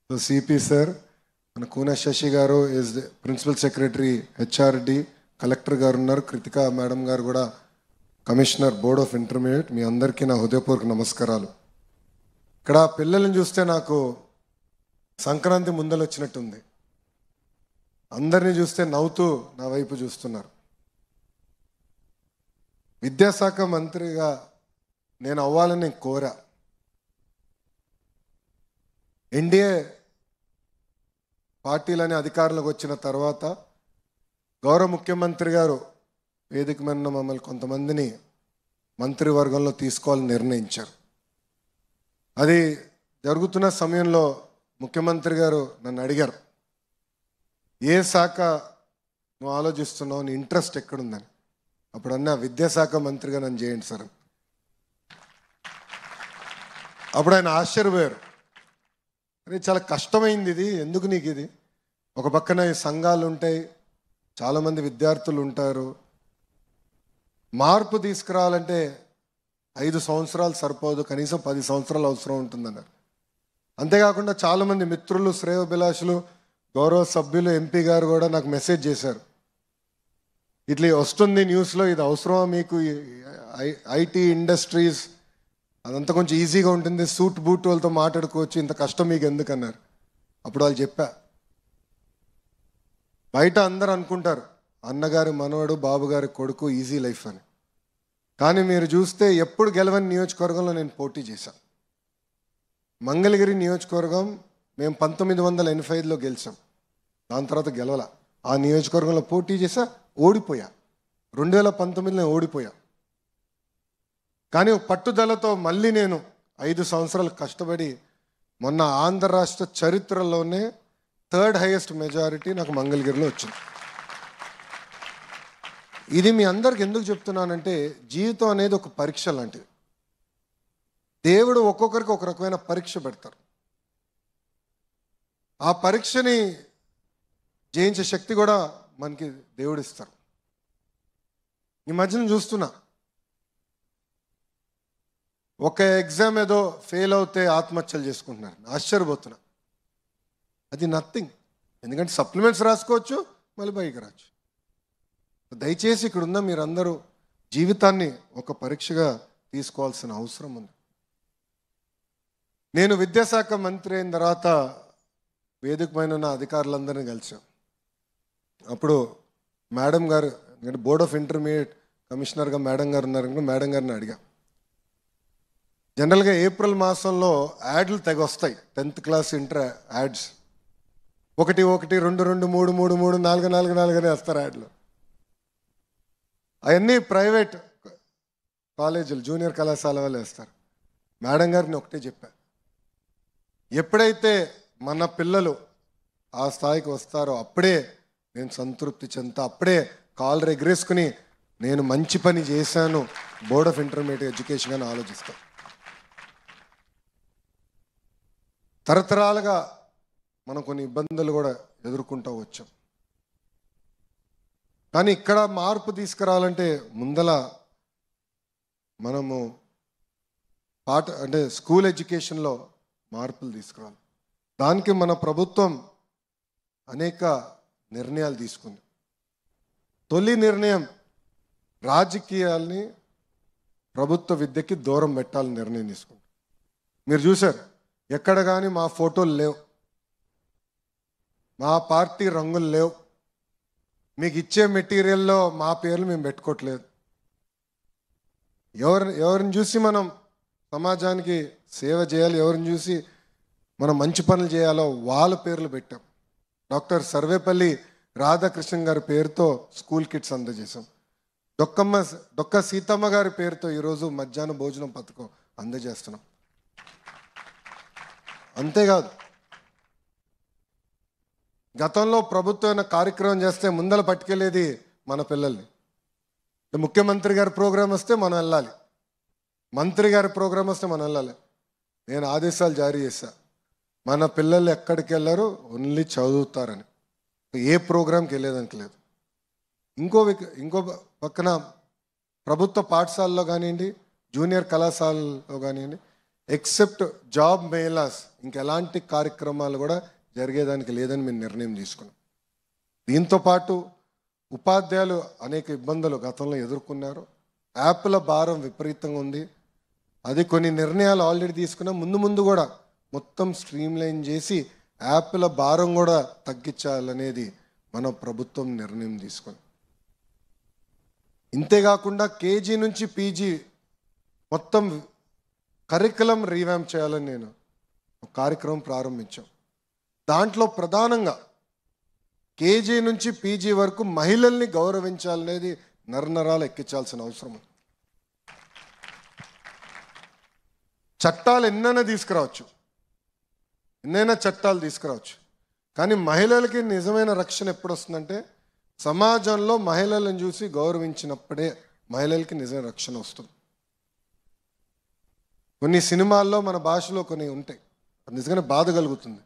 So CP sir, మన కూన శశి గారు is the principal secretary HRD, collector గారు ఉన్నారు, కృతిక మేడం గారు కూడా కమిషనర్ బోర్డ్ ఆఫ్ ఇంటర్మీడియట్. మీ అందరికీ నా హృదయపూర్వక నమస్కారాలు. ఇక్కడ పిల్లల్ని చూస్తే నాకు సంక్రాంతి ముందలు వచ్చినట్టుంది. అందరినీ చూస్తే నవ్వుతూ నా వైపు చూస్తున్నారు. విద్యాశాఖ మంత్రిగా నేను అవ్వాలని కోరా. ఎన్డీఏ పార్టీలని అధికారంలోకి వచ్చిన తర్వాత గౌరవ ముఖ్యమంత్రి గారు వేదిక మీద మమ్మల్ని కొంతమందిని మంత్రివర్గంలో తీసుకోవాలని నిర్ణయించారు. అది జరుగుతున్న సమయంలో ముఖ్యమంత్రి గారు నన్ను అడిగారు, ఏ శాఖ నువ్వు ఆలోచిస్తున్నావు, నీ ఇంట్రెస్ట్ ఎక్కడుందని. అప్పుడు అన్నా, విద్యాశాఖ మంత్రిగా నన్ను చేయండి సార్. అప్పుడు ఆయన ఆశ్చర్యపోయారు, అరే చాలా కష్టమైంది ఇది, ఎందుకు నీకు ఇది? ఒక పక్కన ఈ సంఘాలు ఉంటాయి, చాలామంది విద్యార్థులు ఉంటారు, మార్పు తీసుకురావాలంటే 5 సంవత్సరాలు సరిపోదు, కనీసం 10 సంవత్సరాలు అవసరం ఉంటుందన్నారు. అంతేకాకుండా చాలామంది మిత్రులు, శ్రేయోభిలాషులు, గౌరవ సభ్యులు, ఎంపీ గారు కూడా నాకు మెసేజ్ చేశారు, ఇట్లా వస్తుంది న్యూస్లో, ఇది అవసరమా మీకు? ఐటీ ఇండస్ట్రీస్ అదంతా కొంచెం ఈజీగా ఉంటుంది, సూట్ బూట్ వాళ్ళతో మాట్లాడుకోవచ్చు, ఇంత కష్టం మీకు ఎందుకన్నారు. అప్పుడు వాళ్ళు చెప్పా, బయట అందరు అనుకుంటారు అన్నగారి మనవడు, బాబుగారి కొడుకు, ఈజీ లైఫ్ అని. కానీ మీరు చూస్తే ఎప్పుడు గెలవని నియోజకవర్గంలో నేను పోటీ చేశాను. మంగళగిరి నియోజకవర్గం మేము 1985లో గెలిచాం, దాని తర్వాత గెలవాల. ఆ నియోజకవర్గంలో పోటీ చేసా, ఓడిపోయా. 2019లో ఓడిపోయా. కానీ పట్టుదలతో మళ్ళీ నేను 5 సంవత్సరాలు కష్టపడి మొన్న ఆంధ్ర రాష్ట్ర చరిత్రలోనే 3rd హైయెస్ట్ మెజారిటీ నాకు మంగళగిరిలో వచ్చింది. ఇది మీ అందరికి ఎందుకు చెప్తున్నానంటే, జీవితం అనేది ఒక పరీక్ష లాంటిది. దేవుడు ఒక్కొక్కరికి ఒక రకమైన పరీక్ష పెడతారు. ఆ పరీక్షని జయించే శక్తి కూడా మనకి దేవుడు ఇస్తారు. ఈ మధ్యన చూస్తున్నా, ఒక ఎగ్జామ్ ఏదో ఫెయిల్ అవుతే ఆత్మహత్యలు చేసుకుంటున్నారు. ఆశ్చర్యపోతున్నా. అది నథింగ్, ఎందుకంటే సప్లిమెంట్స్ రాసుకోవచ్చు, మళ్ళీ పైకి రావచ్చు. దయచేసి ఇక్కడ ఉన్న మీరందరూ జీవితాన్ని ఒక పరీక్షగా తీసుకోవాల్సిన అవసరం ఉంది. నేను విద్యాశాఖ మంత్రి అయిన తర్వాత వేదిక పైన ఉన్న అధికారులందరినీ కలిసాం. అప్పుడు మేడం గారు, ఎందుకంటే బోర్డ్ ఆఫ్ ఇంటర్మీడియట్ కమిషనర్గా మేడం గారు ఉన్నారు, మేడం గారిని అడిగా. జనరల్గా ఏప్రిల్ మాసంలో యాడ్లు తెగ వస్తాయి, 10th క్లాస్ ఇంటర్ యాడ్స్. 1 1 2 2 3 3 3 4 4 4 అని వేస్తారు యాడ్లు. అవన్నీ ప్రైవేట్ కాలేజీలు, జూనియర్ కళాశాల వాళ్ళు వేస్తారు. మేడం గారిని ఒకటే చెప్పా, ఎప్పుడైతే మన పిల్లలు ఆ స్థాయికి వస్తారో అప్పుడే నేను సంతృప్తి చెందుతా, అప్పుడే కాలర్ ఎగరేసుకుని నేను మంచి పని చేశాను బోర్డ్ ఆఫ్ ఇంటర్మీడియట్ ఎడ్యుకేషన్ అని ఆలోచిస్తాను. తరతరాలుగా మనం కొన్ని ఇబ్బందులు కూడా ఎదుర్కొంటూ వచ్చాం. కానీ ఇక్కడ మార్పు తీసుకురావాలంటే ముందల మనము అంటే స్కూల్ ఎడ్యుకేషన్లో మార్పులు తీసుకురావాలి. దానికి మన ప్రభుత్వం అనేక నిర్ణయాలు తీసుకుంది. తొలి నిర్ణయం, రాజకీయాల్ని ప్రభుత్వ విద్యకి దూరం పెట్టాలని నిర్ణయం తీసుకుంది. మీరు చూశారు, ఎక్కడ కానీ మా ఫోటోలు లేవు, మా పార్టీ రంగులు లేవు, మీకు ఇచ్చే మెటీరియల్లో మా పేర్లు మేము పెట్టుకోవట్లేదు. ఎవరిని చూసి మనం సమాజానికి సేవ చేయాలి, ఎవరిని చూసి మనం మంచి పనులు చేయాలో వాళ్ళ పేర్లు పెట్టాం. డాక్టర్ సర్వేపల్లి రాధాకృష్ణన్ గారి పేరుతో స్కూల్ కిట్స్ అందజేశాం. డొక్క సీతమ్మ గారి పేరుతో ఈరోజు మధ్యాహ్న భోజనం పథకం అందజేస్తున్నాం. అంతేకాదు, గతంలో ప్రభుత్వం కార్యక్రమం చేస్తే ముందల పట్టుకెళ్ళేది మన పిల్లల్ని. ముఖ్యమంత్రి గారి ప్రోగ్రాం వస్తే మనం వెళ్ళాలి, మంత్రి గారి ప్రోగ్రాం వస్తే మనం వెళ్ళాలి. నేను ఆదేశాలు జారీ చేశా, మన పిల్లలు ఎక్కడికి వెళ్ళారు, ఓన్లీ చదువుతారని. ఏ ప్రోగ్రాంకి వెళ్ళేదానికి లేదు. ఇంకో పక్కన ప్రభుత్వ పాఠశాలలో కానివ్వండి, జూనియర్ కళాశాలలో కానివ్వండి, ఎక్సెప్ట్ జాబ్ మేళాస్ ఇంకెలాంటి కార్యక్రమాలు కూడా జరిగేదానికి లేదని మేము నిర్ణయం తీసుకున్నాం. దీంతోపాటు ఉపాధ్యాయులు అనేక ఇబ్బందులు గతంలో ఎదుర్కొన్నారు. యాప్ల భారం విపరీతంగా ఉంది. అది కొన్ని నిర్ణయాలు ఆల్రెడీ తీసుకున్నాం. ముందు కూడా మొత్తం స్ట్రీమ్లైన్ చేసి యాప్ల భారం కూడా తగ్గించాలనేది మన ప్రభుత్వం నిర్ణయం తీసుకుంది. ఇంతేకాకుండా కేజీ నుంచి పీజీ మొత్తం కరికులం రీవ్యాంప్ చేయాలని నేను ఒక కార్యక్రమం ప్రారంభించాం. దాంట్లో ప్రధానంగా కేజీ నుంచి పీజీ వరకు మహిళల్ని గౌరవించాలనేది నరనరాలు ఎక్కించాల్సిన అవసరం ఉంది. చట్టాలు ఎన్నైనా చట్టాలు తీసుకురావచ్చు, కానీ మహిళలకి నిజమైన రక్షణ ఎప్పుడు వస్తుందంటే సమాజంలో మహిళలను చూసి గౌరవించినప్పుడే మహిళలకి నిజమైన రక్షణ వస్తుంది. కొన్ని సినిమాల్లో మన భాషలో కొన్ని ఉంటాయి, నిజంగానే బాధ కలుగుతుంది.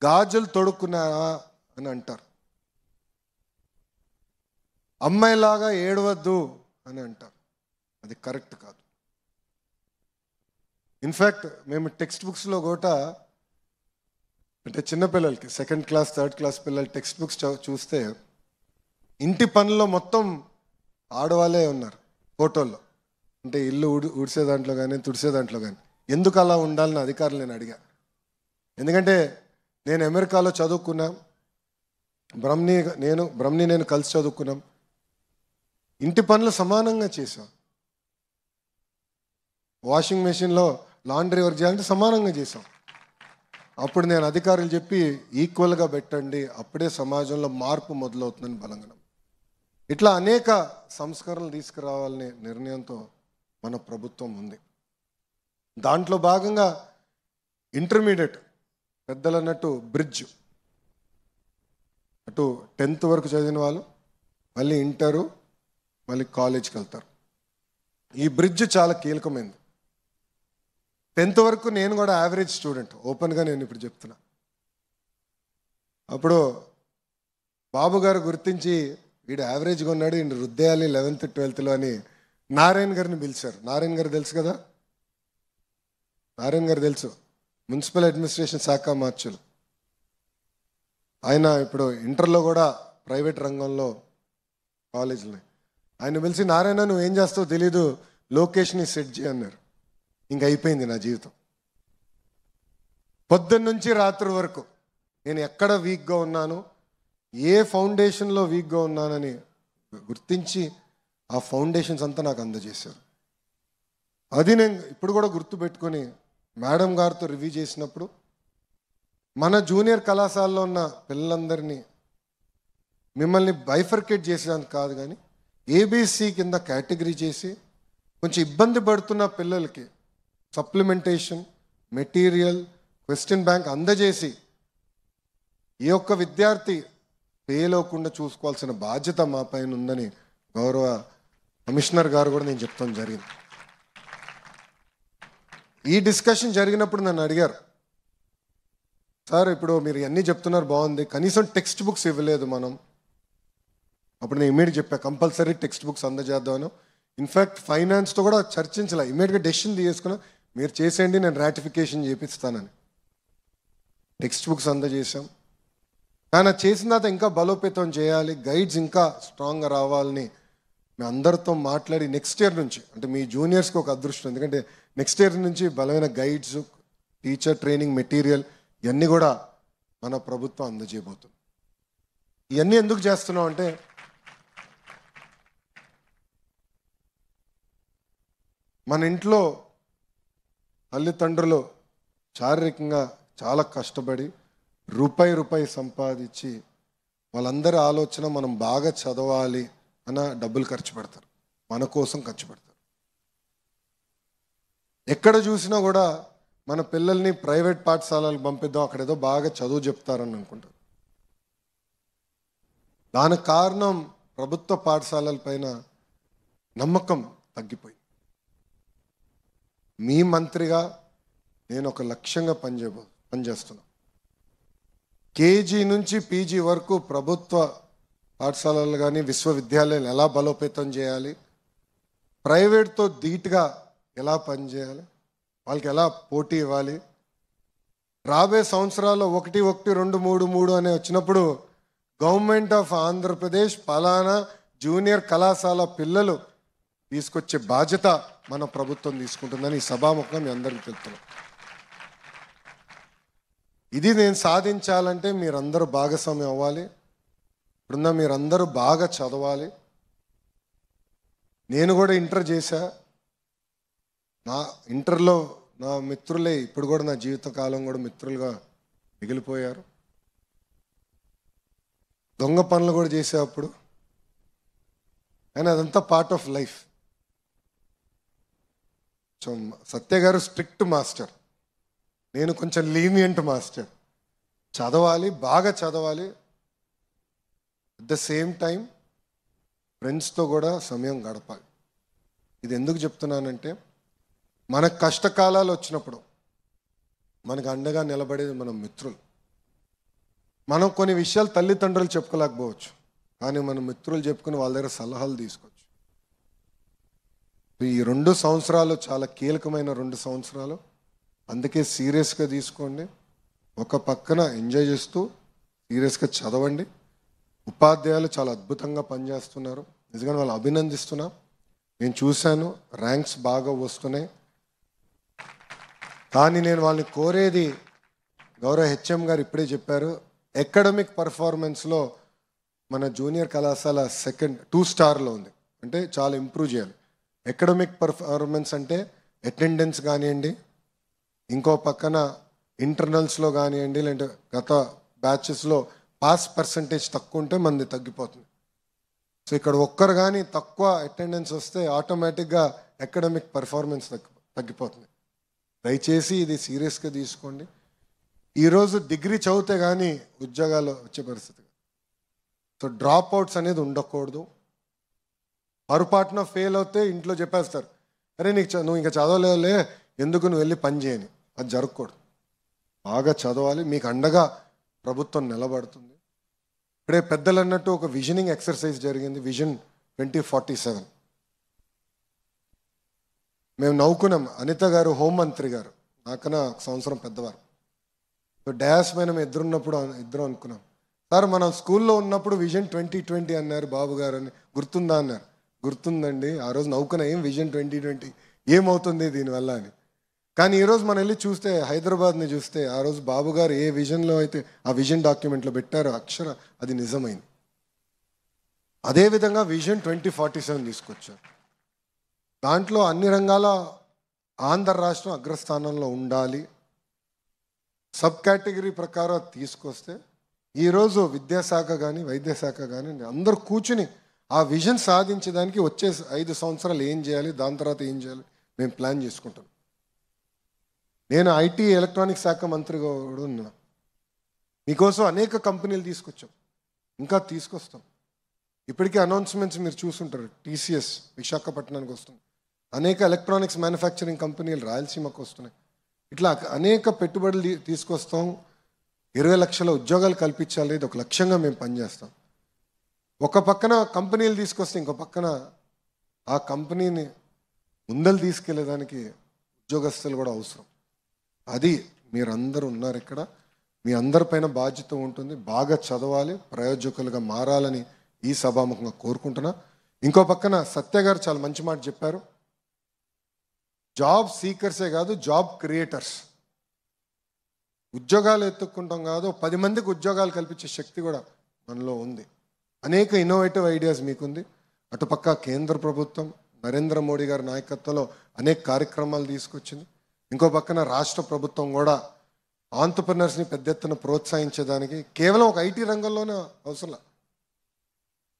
గాజులు తొడుక్కున్నారా అని అంటారు, అమ్మాయిలాగా ఏడవద్దు అని అంటారు. అది కరెక్ట్ కాదు. ఇన్ఫ్యాక్ట్ మేము టెక్స్ట్ బుక్స్లో కూడా అంటే చిన్నపిల్లలకి 2nd క్లాస్ 3rd క్లాస్ పిల్లలు టెక్స్ట్ బుక్స్ చూస్తే ఇంటి పనుల్లో మొత్తం ఆడవాళ్ళే ఉన్నారు ఫోటోల్లో. అంటే ఇల్లు ఊడ్చే దాంట్లో కానీ తుడిసే దాంట్లో కానీ. ఎందుకు అలా ఉండాలని అధికారులు నేను అడిగా. ఎందుకంటే నేను అమెరికాలో చదువుకున్నా, బ్రహ్మని నేను కలిసి చదువుకున్నాం. ఇంటి పనులు సమానంగా చేసాం. వాషింగ్ మెషిన్లో లాండ్రీ వర్క్ చేయాలంటే సమానంగా చేసాం. అప్పుడు నేను అధికారులు చెప్పి ఈక్వల్గా పెట్టండి, అప్పుడే సమాజంలో మార్పు మొదలవుతుందని బలంగా. ఇట్లా అనేక సంస్కరణలు తీసుకురావాలనే నిర్ణయంతో మన ప్రభుత్వం ఉంది. దాంట్లో భాగంగా ఇంటర్మీడియట్ పెద్దలు అన్నట్టు బ్రిడ్జ్, అటు 10th వరకు చదివిన వాళ్ళు మళ్ళీ ఇంటరు మళ్ళీ కాలేజ్కి వెళ్తారు. ఈ బ్రిడ్జ్ చాలా కీలకమైంది. 10th వరకు నేను కూడా యావరేజ్ స్టూడెంట్, ఓపెన్గా నేను ఇప్పుడు చెప్తున్నా. అప్పుడు బాబు గారు గుర్తించి వీడు యావరేజ్గా ఉన్నాడు, వీడు రుద్దేయాలి 11th 12thలో అని నారాయణ గారిని పిలిచారు. నారాయణ గారు తెలుసు కదా, నారాయణ గారు తెలుసు, మున్సిపల్ అడ్మినిస్ట్రేషన్ శాఖ మార్చులు. ఆయన ఇప్పుడు ఇంటర్లో కూడా ప్రైవేట్ రంగంలో కాలేజీలో. ఆయన పిలిచి నారాయణ నువ్వు ఏం చేస్తావో తెలీదు, లొకేషన్ సెట్ చేయి అన్నారు. ఇంక అయిపోయింది నా జీవితం. పొద్దున్న నుంచి రాత్రి వరకు నేను ఎక్కడ వీక్గా ఉన్నాను, ఏ ఫౌండేషన్లో వీక్గా ఉన్నానని గుర్తించి ఆ ఫౌండేషన్స్ అంతా నాకు అందజేశారు. అది నేను ఇప్పుడు కూడా గుర్తుపెట్టుకొని మేడం గారితో రివ్యూ చేసినప్పుడు మన జూనియర్ కళాశాలలో ఉన్న పిల్లలందరినీ మిమ్మల్ని బైఫర్కేట్ చేసేదానికి కాదు, కానీ ఏబీసీ కింద కేటగిరీ చేసి కొంచెం ఇబ్బంది పడుతున్న పిల్లలకి సప్లిమెంటేషన్, మెటీరియల్, క్వశ్చన్ బ్యాంక్ అందజేసి ఏ ఒక్క విద్యార్థి ఫెయిల్ అవ్వకుండా చూసుకోవాల్సిన బాధ్యత మా పైన ఉందని గౌరవ కమిషనర్ గారు కూడా నేను చెప్తాను జరిగింది. ఈ డిస్కషన్ జరిగినప్పుడు నన్ను అడిగారు, సార్ ఇప్పుడు మీరు అన్నీ చెప్తున్నారు బాగుంది, కనీసం టెక్స్ట్ బుక్స్ ఇవ్వలేదు మనం. అప్పుడు నేను ఇమీడియట్ చెప్పా కంపల్సరీ టెక్స్ట్ బుక్స్ అందజేద్దాను. ఇన్ఫ్యాక్ట్ ఫైనాన్స్తో కూడా చర్చించలే, ఇమీడియట్గా డెసిషన్ తీసుకున్నా, మీరు చేసేయండి నేను రాటిఫికేషన్ చేపిస్తానని. టెక్స్ట్ బుక్స్ అందజేసాం. కానీ చేసిన తర్వాత ఇంకా బలోపేతం చేయాలి, గైడ్స్ ఇంకా స్ట్రాంగ్గా రావాలని మేము అందరితో మాట్లాడి నెక్స్ట్ ఇయర్ నుంచి, అంటే మీ జూనియర్స్కి ఒక అదృష్టం, ఎందుకంటే నెక్స్ట్ ఇయర్ నుంచి బలమైన గైడ్స్, టీచర్ ట్రైనింగ్ మెటీరియల్ ఇవన్నీ కూడా మన ప్రభుత్వం అందజేయబోతుంది. ఇవన్నీ ఎందుకు చేస్తున్నాం అంటే మన ఇంట్లో తల్లిదండ్రులు శారీరకంగా చాలా కష్టపడి రూపాయి సంపాదించి వాళ్ళందరి ఆలోచన మనం బాగా చదవాలి అన్న డబ్బులు ఖర్చు పెడతారు, మన కోసం ఖర్చు పెడతారు. ఎక్కడ చూసినా కూడా మన పిల్లల్ని ప్రైవేట్ పాఠశాలలకు పంపిద్దాం, అక్కడ ఏదో బాగా చదువు చెప్తారని అనుకుంటారు. దానికి కారణం ప్రభుత్వ పాఠశాలల పైన నమ్మకం తగ్గిపోయి. మీ మంత్రిగా నేను ఒక లక్ష్యంగా పనిచేస్తున్నా. కేజీ నుంచి పీజీ వరకు ప్రభుత్వ పాఠశాలలు కానీ విశ్వవిద్యాలయాలు ఎలా బలోపేతం చేయాలి, ప్రైవేట్తో ధీటుగా ఎలా పనిచేయాలి, వాళ్ళకి ఎలా పోటీ ఇవ్వాలి, రాబోయే సంవత్సరాల్లో 1, 1, 2, 3, 3 అనే వచ్చినప్పుడు గవర్నమెంట్ ఆఫ్ ఆంధ్రప్రదేశ్ పలానా జూనియర్ కళాశాల పిల్లలు తీసుకొచ్చే బాధ్యత మన ప్రభుత్వం తీసుకుంటుందని ఈ సభాముఖంగా మీ అందరికీ తెలుపుతున్నాం. ఇది నేను సాధించాలంటే మీరందరూ భాగస్వామ్యం అవ్వాలి. ఇప్పుడున్న మీరందరూ బాగా చదవాలి. నేను కూడా ఇంటర్ చేశా. నా ఇంటర్లో నా మిత్రులే ఇప్పుడు కూడా నా జీవితకాలం కూడా మిత్రులుగా మిగిలిపోయారు. దొంగ పనులు కూడా చేసే అప్పుడు, కానీ అదంతా పార్ట్ ఆఫ్ లైఫ్. సో సత్య గారు స్ట్రిక్ట్ మాస్టర్, నేను కొంచెం లీనియంట్ మాస్టర్. చదవాలి, బాగా చదవాలి. అట్ ద సేమ్ టైం ఫ్రెండ్స్తో కూడా సమయం గడపాలి. ఇది ఎందుకు చెప్తున్నానంటే, మనకు కష్టకాలాలు వచ్చినప్పుడు మనకు అండగా నిలబడేది మన మిత్రులు. మనం కొన్ని విషయాలు తల్లిదండ్రులు చెప్పుకోలేకపోవచ్చు, కానీ మన మిత్రులు చెప్పుకుని వాళ్ళ దగ్గర సలహాలు తీసుకోవచ్చు. ఈ 2 సంవత్సరాలు చాలా కీలకమైన 2 సంవత్సరాలు. అందుకే సీరియస్గా తీసుకోండి. ఒక పక్కన ఎంజాయ్ చేస్తూ సీరియస్గా చదవండి. ఉపాధ్యాయులు చాలా అద్భుతంగా పనిచేస్తున్నారు. నిజంగా వాళ్ళు అభినందిస్తున్నా. నేను చూశాను, ర్యాంక్స్ బాగా వస్తున్నాయి. కానీ నేను వాళ్ళని కోరేది, గౌరవ హెచ్ఎం గారు ఇప్పుడే చెప్పారు, అకాడమిక్ పర్ఫార్మెన్స్లో మన జూనియర్ కళాశాల 2 స్టార్లో ఉంది. అంటే చాలా ఇంప్రూవ్ చేయాలి. అకాడమిక్ పర్ఫార్మెన్స్ అంటే అటెండెన్స్ కానివ్వండి, ఇంకో పక్కన ఇంటర్నల్స్లో కానివ్వండి, లేదంటే గత బ్యాచెస్లో పాస్ పర్సంటేజ్ తక్కువ ఉంటే మనది తగ్గిపోతుంది. సో ఇక్కడ ఒక్కరు కానీ తక్కువ అటెండెన్స్ వస్తే ఆటోమేటిక్గా అకాడమిక్ పర్ఫార్మెన్స్ తగ్గిపోతుంది. దయచేసి ఇది సీరియస్గా తీసుకోండి. ఈరోజు డిగ్రీ చదివితే కానీ ఉద్యోగాలు వచ్చే పరిస్థితి. సో డ్రాప్ అవుట్స్ అనేది ఉండకూడదు. పొరపాటున ఫెయిల్ అవుతే ఇంట్లో చెప్పేస్తారు, అరే నువ్వు ఇంకా చదవలేవులే, ఎందుకు నువ్వు వెళ్ళి పని చేయని. అది జరగకూడదు. బాగా చదవాలి. మీకు అండగా ప్రభుత్వం నిలబడుతుంది. ఇప్పుడే పెద్దలు అన్నట్టు ఒక విజనింగ్ ఎక్సర్సైజ్ జరిగింది, విజన్ 2047. మేము నవ్వుకున్నాం. అనిత గారు హోంమంత్రి గారు, నాకన్నా 1 సంవత్సరం పెద్దవారు. సో డ్యాస్ పైన మేము ఇద్దరం అనుకున్నాం, సార్ మనం స్కూల్లో ఉన్నప్పుడు విజన్ 2020 అన్నారు బాబు గారు అని, గుర్తుందా అన్నారు. గుర్తుందండి. ఆ రోజు నవ్వుకున్నా, ఏం విజన్ 2020 ఏమవుతుంది దీనివల్ల అని. కానీ ఈరోజు మనం వెళ్ళి చూస్తే, హైదరాబాద్ని చూస్తే, ఆ రోజు బాబు గారు ఏ విజన్లో అయితే ఆ విజన్ డాక్యుమెంట్లో పెట్టారో అది నిజమైంది. అదేవిధంగా విజన్ 2047 తీసుకొచ్చారు. దాంట్లో అన్ని రంగాల ఆంధ్ర రాష్ట్రం అగ్రస్థానంలో ఉండాలి. సబ్ కేటగిరీ ప్రకారం తీసుకొస్తే ఈరోజు విద్యాశాఖ కానీ వైద్య శాఖ కానీ అందరూ కూర్చుని ఆ విజన్ సాధించడానికి వచ్చే 5 సంవత్సరాలు ఏం చేయాలి, దాని తర్వాత ఏం చేయాలి మేము ప్లాన్ చేసుకుంటాం. నేను ఐటీ ఎలక్ట్రానిక్స్ శాఖ మంత్రిగా కూడా ఉన్నా. మీకోసం అనేక కంపెనీలు తీసుకొచ్చాం, ఇంకా తీసుకొస్తాం. ఇప్పటికీ అనౌన్స్మెంట్స్ మీరు చూసుంటారు. టీసీఎస్ విశాఖపట్నానికి వస్తుంది, అనేక ఎలక్ట్రానిక్స్ మ్యానుఫ్యాక్చరింగ్ కంపెనీలు రాయలసీమకు వస్తున్నాయి. ఇట్లా అనేక పెట్టుబడులు తీసుకొస్తాం. 20 లక్షల ఉద్యోగాలు కల్పించాలి, ఇది ఒక లక్ష్యంగా మేము పనిచేస్తాం. ఒక పక్కన కంపెనీలు తీసుకొస్తే ఇంకో పక్కన ఆ కంపెనీని ముందలు తీసుకెళ్ళేదానికి ఉద్యోగస్తులు కూడా అవసరం. అది మీరందరూ ఉన్నారు ఇక్కడ, మీ అందరిపైన బాధ్యత ఉంటుంది. బాగా చదవాలి, ప్రయోజకులుగా మారాలని ఈ సభాముఖంగా కోరుకుంటున్నా. ఇంకో పక్కన సత్య గారు చాలా మంచి మాట చెప్పారు. జాబ్ సీకర్సే కాదు, జాబ్ క్రియేటర్స్. ఉద్యోగాలు ఎత్తుక్కుంటాం కాదు, 10 మందికి ఉద్యోగాలు కల్పించే శక్తి కూడా మనలో ఉంది. అనేక ఇన్నోవేటివ్ ఐడియాస్ మీకుంది. అటుపక్క కేంద్ర ప్రభుత్వం నరేంద్ర మోడీ గారి నాయకత్వంలో అనేక కార్యక్రమాలు తీసుకొచ్చింది. ఇంకో పక్కన రాష్ట్ర ప్రభుత్వం కూడా ఆంటర్‌ప్రెన్యూర్స్ని పెద్ద ఎత్తున ప్రోత్సహించేదానికి కేవలం ఒక ఐటీ రంగంలోనే అవసరం.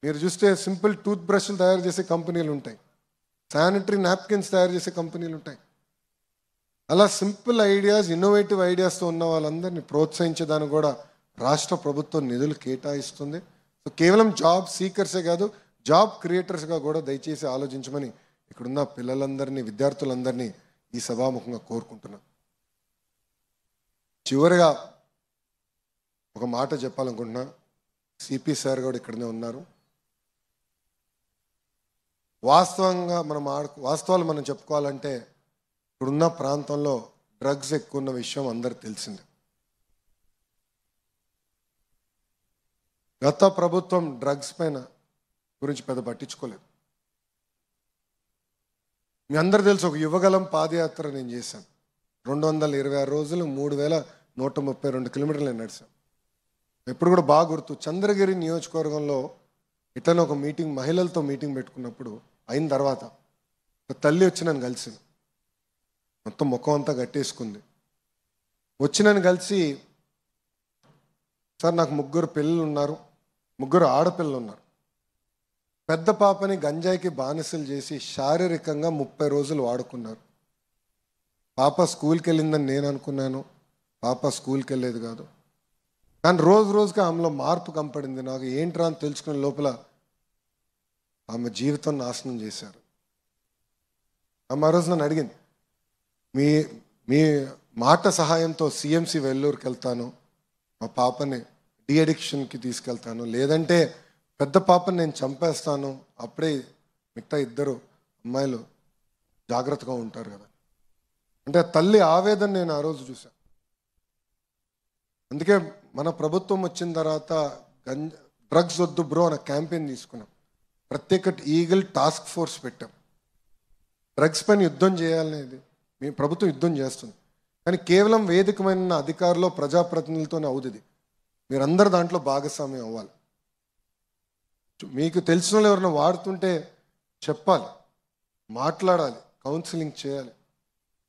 మీరు చూస్తే సింపుల్ టూత్ బ్రష్లు తయారు చేసే కంపెనీలు ఉంటాయి, శానిటరీ నాప్కిన్స్ తయారు చేసే కంపెనీలు ఉంటాయి. అలా సింపుల్ ఐడియాస్, ఇన్నోవేటివ్ ఐడియాస్తో ఉన్న వాళ్ళందరినీ ప్రోత్సహించేదానికి కూడా రాష్ట్ర ప్రభుత్వం నిధులు కేటాయిస్తుంది. సో కేవలం జాబ్ సీకర్సే కాదు, జాబ్ క్రియేటర్స్గా కూడా దయచేసి ఆలోచించమని ఇక్కడున్న పిల్లలందరినీ, విద్యార్థులందరినీ ఈ సభాముఖంగా కోరుకుంటున్నాను. చివరిగా ఒక మాట చెప్పాలనుకుంటున్నా. సిపి సార్ కూడా ఇక్కడనే ఉన్నారు. వాస్తవాలు మనం చెప్పుకోవాలంటే ఇప్పుడున్న ప్రాంతంలో డ్రగ్స్ ఎక్కువ ఉన్న విషయం అందరికి తెలిసిందే. గత ప్రభుత్వం డ్రగ్స్ పైన గురించి పెద్ద పట్టించుకోలేదు. మీ అందరు తెలుసు, ఒక యువగలం పాదయాత్ర నేను చేశాను. 226 రోజులు 3132 కిలోమీటర్లు నేను నడిచాను. ఎప్పుడు కూడా బాగా గుర్తు, చంద్రగిరి నియోజకవర్గంలో ఇట్లనే ఒక మీటింగ్, మహిళలతో మీటింగ్ పెట్టుకున్నప్పుడు అయిన తర్వాత ఒక తల్లి వచ్చి నన్ను కలిసింది. మొత్తం ముఖం అంతా కట్టేసుకుంది. వచ్చి నన్ను కలిసి, సార్ నాకు 3 పిల్లలు ఉన్నారు, 3 ఆడపిల్లలు ఉన్నారు. పెద్ద పాపని గంజాయికి బానిసలు చేసి శారీరకంగా 30 రోజులు వాడుకున్నారు. పాప స్కూల్కి వెళ్ళిందని నేను అనుకున్నాను, పాప స్కూల్కి వెళ్ళేది కాదు. కానీ రోజు రోజుకి ఆమెలో మార్పు కనపడింది. నాకు ఏంట్రా అని తెలుసుకునే లోపల ఆమె జీవితం నాశనం చేశారు. ఆమె ఆ రోజు నన్ను అడిగింది, మీ మీ మాట సహాయంతో సిఎంసి వెల్లూరుకి వెళ్తాను, మా పాపని డిఅడిక్షన్కి తీసుకెళ్తాను, లేదంటే పెద్ద పాపని నేను చంపేస్తాను, అప్పుడే మిగతా 2 అమ్మాయిలు జాగ్రత్తగా ఉంటారు కదా. అంటే తల్లి ఆవేదన నేను ఆ రోజు చూశాను. అందుకే మన ప్రభుత్వం వచ్చిన తర్వాత డ్రగ్స్ వద్దు బ్రో అనే క్యాంపెయిన్ తీసుకున్నాం. ప్రత్యేక ఈగల్ టాస్క్ ఫోర్స్ పెట్టాం. డ్రగ్స్ పైన యుద్ధం చేయాలనేది మీ ప్రభుత్వం యుద్ధం చేస్తుంది. కానీ కేవలం వేదికమైన అధికారులు ప్రజాప్రతినిధులతోనే అవుతుంది. మీరందరూ దాంట్లో భాగస్వామ్యం అవ్వాలి. మీకు తెలిసిన వాళ్ళు ఎవరైనా వాడుతుంటే చెప్పాలి, మాట్లాడాలి, కౌన్సిలింగ్ చేయాలి.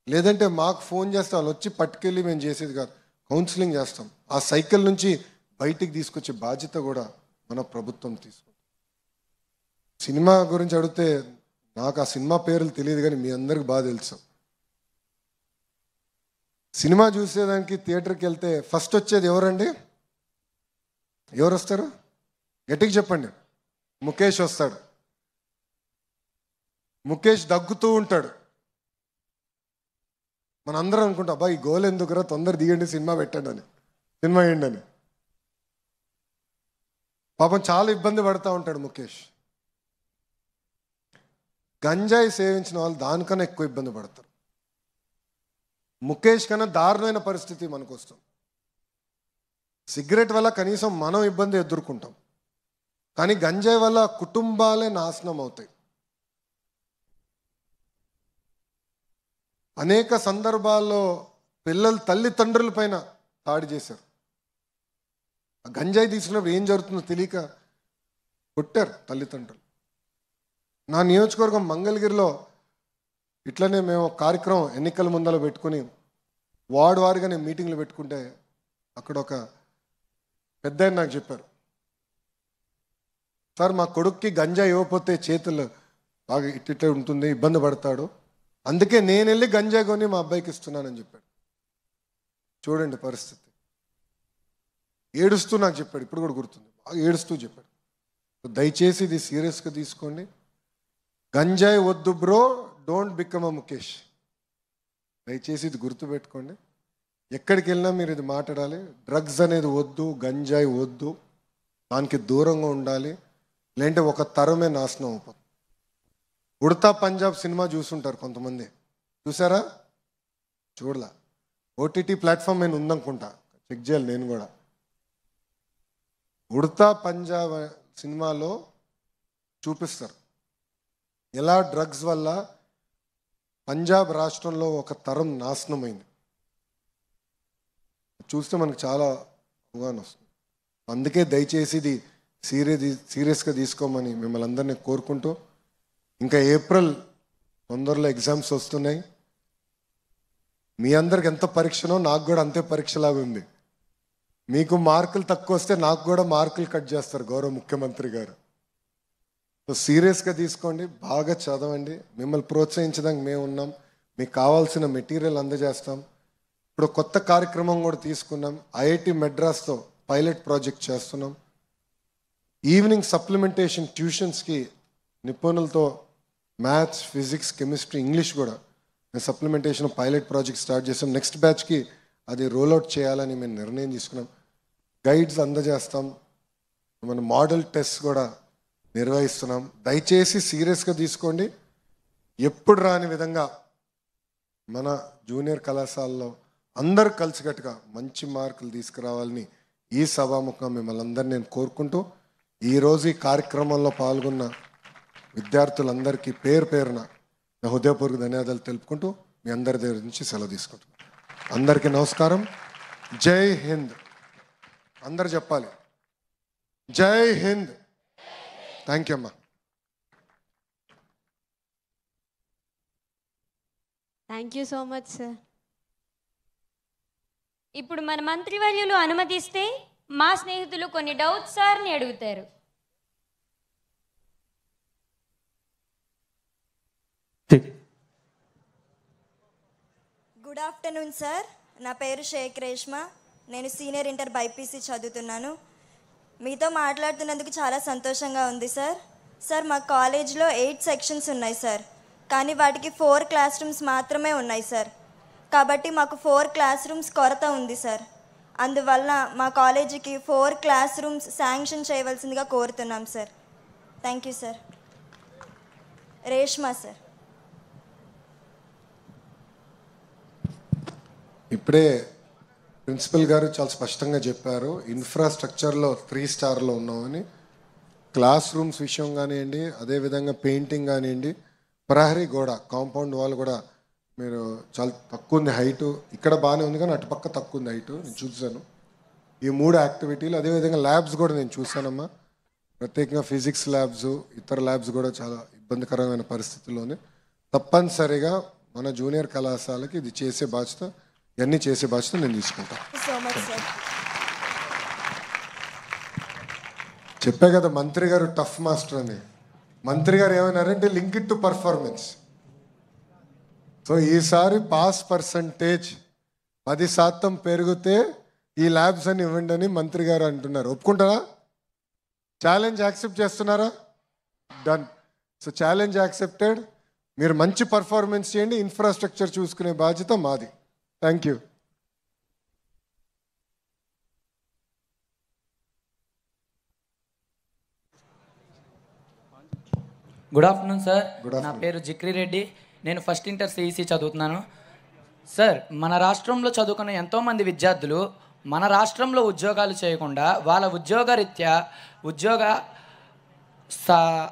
లేదంటే మాకు ఫోన్ చేస్తే వాళ్ళు వచ్చి పట్టుకెళ్ళి మేము చేసేది కాదు, కౌన్సిలింగ్ చేస్తాం. ఆ సైకిల్ నుంచి బయటికి తీసుకొచ్చే బాధ్యత కూడా మన ప్రభుత్వం తీసుకుంటుంది. సినిమా గురించి అడిగితే నాకు ఆ సినిమా పేర్లు తెలియదు, కానీ మీ అందరికి బాగా తెలుసు. సినిమా చూసేదానికి థియేటర్కి వెళ్తే ఫస్ట్ వచ్చేది ఎవరండి? ఎవరు వస్తారు? గట్టిగా చెప్పండి. ముఖేష్ వస్తాడు. ముఖేష్ దగ్గుతూ ఉంటాడు. మనందరం అనుకుంటాం, అబ్బా ఈ గోల్ ఎందుకురా, తొందర దిగండి, సినిమా పెట్టండి అని, సినిమా వేయండి అని. పాపం చాలా ఇబ్బంది పడుతూ ఉంటాడు ముఖేష్. గంజాయి సేవించిన వాళ్ళు దానికన్నా ఎక్కువ ఇబ్బంది పడతారు. ముఖేష్ కన్నా దారుణమైన పరిస్థితి మనకు వస్తుంది. సిగరెట్ వల్ల కనీసం మనం ఇబ్బంది ఎదుర్కొంటాం, కానీ గంజాయి వల్ల కుటుంబాలే నాశనం అవుతాయి. అనేక సందర్భాల్లో పిల్లలు తల్లిదండ్రుల పైన దాడి చేశారు. గంజాయి తీసుకున్నప్పుడు ఏం జరుగుతుందో తెలియక కొట్టారు తల్లిదండ్రులు. నా నియోజకవర్గం మంగళగిరిలో ఇట్లనే మేము కార్యక్రమం ఎన్నికల ముందర పెట్టుకుని వార్డు వారిగా నేను మీటింగ్లు పెట్టుకుంటే అక్కడ ఒక పెద్ద ఆయన నాకు చెప్పారు, సార్ మా కొడుక్కి గంజాయి ఇవ్వకపోతే చేతులు బాగా ఇట్లా ఉంటుంది, ఇబ్బంది పడతాడు, అందుకే నేను వెళ్ళి గంజాయి కొని మా అబ్బాయికి ఇస్తున్నానని చెప్పాడు. చూడండి పరిస్థితి. ఏడుస్తూ నాకు చెప్పాడు, ఇప్పుడు కూడా గుర్తుంది, బాగా ఏడుస్తూ చెప్పాడు. దయచేసి ఇది సీరియస్గా తీసుకోండి. గంజాయి వద్దు bro, don't become a Mukesh. దయచేసి ఇది గుర్తుపెట్టుకోండి. ఎక్కడికి వెళ్ళినా మీరు ఇది మాట్లాడాలి. డ్రగ్స్ అనేది వద్దు, గంజాయి వద్దు, దానికి దూరంగా ఉండాలి, లేదంటే ఒక తరమే నాశనం అయిపోతుంది. ఉడతా పంజాబ్ సినిమా చూసుంటారు కొంతమంది, చూసారా? చూడలా. ఓటీటీ ప్లాట్ఫామ్ నేను ఉందనుకుంటా, చెక్ చేయాలి నేను కూడా. ఉడతా పంజాబ్ సినిమాలో చూపిస్తారు ఎలా డ్రగ్స్ వల్ల పంజాబ్ రాష్ట్రంలో ఒక తరం నాశనమైంది. చూస్తే మనకు చాలా అవగాహన వస్తుంది. అందుకే దయచేసి ఇది సీరియస్గా తీసుకోమని మిమ్మల్ని అందరినీ కోరుకుంటూ, ఇంకా ఏప్రిల్ తొందరలో ఎగ్జామ్స్ వస్తున్నాయి. మీ అందరికి ఎంత పరీక్షనో నాకు కూడా అంతే పరీక్షలాగా ఉంది. మీకు మార్కులు తక్కువ వస్తే నాకు కూడా మార్కులు కట్ చేస్తారు గౌరవ ముఖ్యమంత్రి గారు. సో సీరియస్గా తీసుకోండి, బాగా చదవండి. మిమ్మల్ని ప్రోత్సహించడానికి మేము ఉన్నాం, మీకు కావాల్సిన మెటీరియల్ అందజేస్తాం. ఇప్పుడు కొత్త కార్యక్రమం కూడా తీసుకున్నాం. ఐఐటి మెడ్రాస్తో పైలట్ ప్రాజెక్ట్ చేస్తున్నాం. ఈవినింగ్ సప్లిమెంటేషన్ ట్యూషన్స్కి నిపుణులతో మ్యాథ్స్, ఫిజిక్స్, కెమిస్ట్రీ, ఇంగ్లీష్ కూడా మేము సప్లిమెంటేషన్ పైలట్ ప్రాజెక్ట్ స్టార్ట్ చేస్తాం. నెక్స్ట్ బ్యాచ్కి అది రోల్అవుట్ చేయాలని మేము నిర్ణయం తీసుకున్నాం. గైడ్స్ అందజేస్తాం. మన మోడల్ టెస్ట్ కూడా నిర్వహిస్తున్నాం. దయచేసి సీరియస్గా తీసుకోండి. ఎప్పుడు రాని విధంగా మన జూనియర్ కళాశాలలో అందరూ కలిసికట్టుగా మంచి మార్కులు తీసుకురావాలని ఈ సభాముఖంగా మిమ్మల్ని అందరినీ నేను కోరుకుంటూ ఈరోజు ఈ కార్యక్రమంలో పాల్గొన్న విద్యార్థులందరికీ పేరు పేరున నా హృదయపూర్వక ధన్యవాదాలు తెలుపుకుంటూ మీ అందరి దగ్గర నుంచి సెలవు తీసుకుంటున్నాను. అందరికీ నమస్కారం. జై హింద్. అందరు చెప్పాలి, జై హింద్. థ్యాంక్ యూ అమ్మా. Thank you so much sir. ఇప్పుడు మన మంత్రివర్యులు అనుమతిస్తే మా స్నేహితులు కొన్ని డౌట్స్ సార్ని అడుగుతారు. Good afternoon sir. నా పేరు షేక్ రేష్మా. నేను సీనియర్ ఇంటర్ బైపీసీ చదువుతున్నాను. మీతో మాట్లాడుతున్నందుకు చాలా సంతోషంగా ఉంది సార్. సార్ మా కాలేజ్లో 8 సెక్షన్స్ ఉన్నాయి సార్, కానీ వాటికి 4 క్లాస్ రూమ్స్ మాత్రమే ఉన్నాయి సార్. కాబట్టి మాకు 4 క్లాస్ రూమ్స్ కొరత ఉంది సార్. అందువల్ల మా కాలేజీకి 4 క్లాస్ రూమ్స్ శాంక్షన్ చేయవలసిందిగా కోరుతున్నాం sir. Thank you sir. Reshma sir. ఇప్పుడే ప్రిన్సిపల్ గారు చాలా స్పష్టంగా చెప్పారు, ఇన్ఫ్రాస్ట్రక్చర్లో 3 స్టార్లో ఉన్నామని. క్లాస్ రూమ్స్ విషయం కానివ్వండి, అదేవిధంగా పెయింటింగ్ కానివ్వండి, ప్రహరీ గోడ కాంపౌండ్ వాల్ కూడా మీరు చాలా తక్కువ ఉంది హైటు. ఇక్కడ బాగానే ఉంది కానీ అటుపక్క తక్కువ ఉంది హైటు, నేను చూశాను. ఈ 3 యాక్టివిటీలు, అదేవిధంగా ల్యాబ్స్ కూడా నేను చూశానమ్మా. ప్రత్యేకంగా ఫిజిక్స్ ల్యాబ్స్, ఇతర ల్యాబ్స్ కూడా చాలా ఇబ్బందికరమైన పరిస్థితుల్లోనే. తప్పనిసరిగా మన జూనియర్ కళాశాలకి ఇది చేసే బాధ్యత, ఇవన్నీ చేసే బాధ్యత నేను తీసుకుంటాను. So much sir. చెప్పే కదా మంత్రి గారు టఫ్ మాస్టర్ అని. మంత్రి గారు ఏమన్నారంటే link it to performance. So ఈసారి పాస్ పర్సంటేజ్ 10% పెరిగితే ఈ ల్యాబ్స్ అని ఇవ్వండి అని మంత్రి గారు అంటున్నారు. ఒప్పుకుంటారా? ఛాలెంజ్ యాక్సెప్ట్ చేస్తున్నారా? డన్. So challenge accepted. మీరు మంచి పర్ఫార్మెన్స్ చేయండి, ఇన్ఫ్రాస్ట్రక్చర్ చూసుకునే బాధ్యత మాది. Thank you. Good afternoon sir. నా పేరు జిక్రీ రెడ్డి. నేను ఫస్ట్ ఇంటర్ సిఈసి చదువుతున్నాను. సార్, మన రాష్ట్రంలో చదువుకున్న ఎంతోమంది విద్యార్థులు మన రాష్ట్రంలో ఉద్యోగాలు చేయకుండా వాళ్ళ ఉద్యోగరీత్యా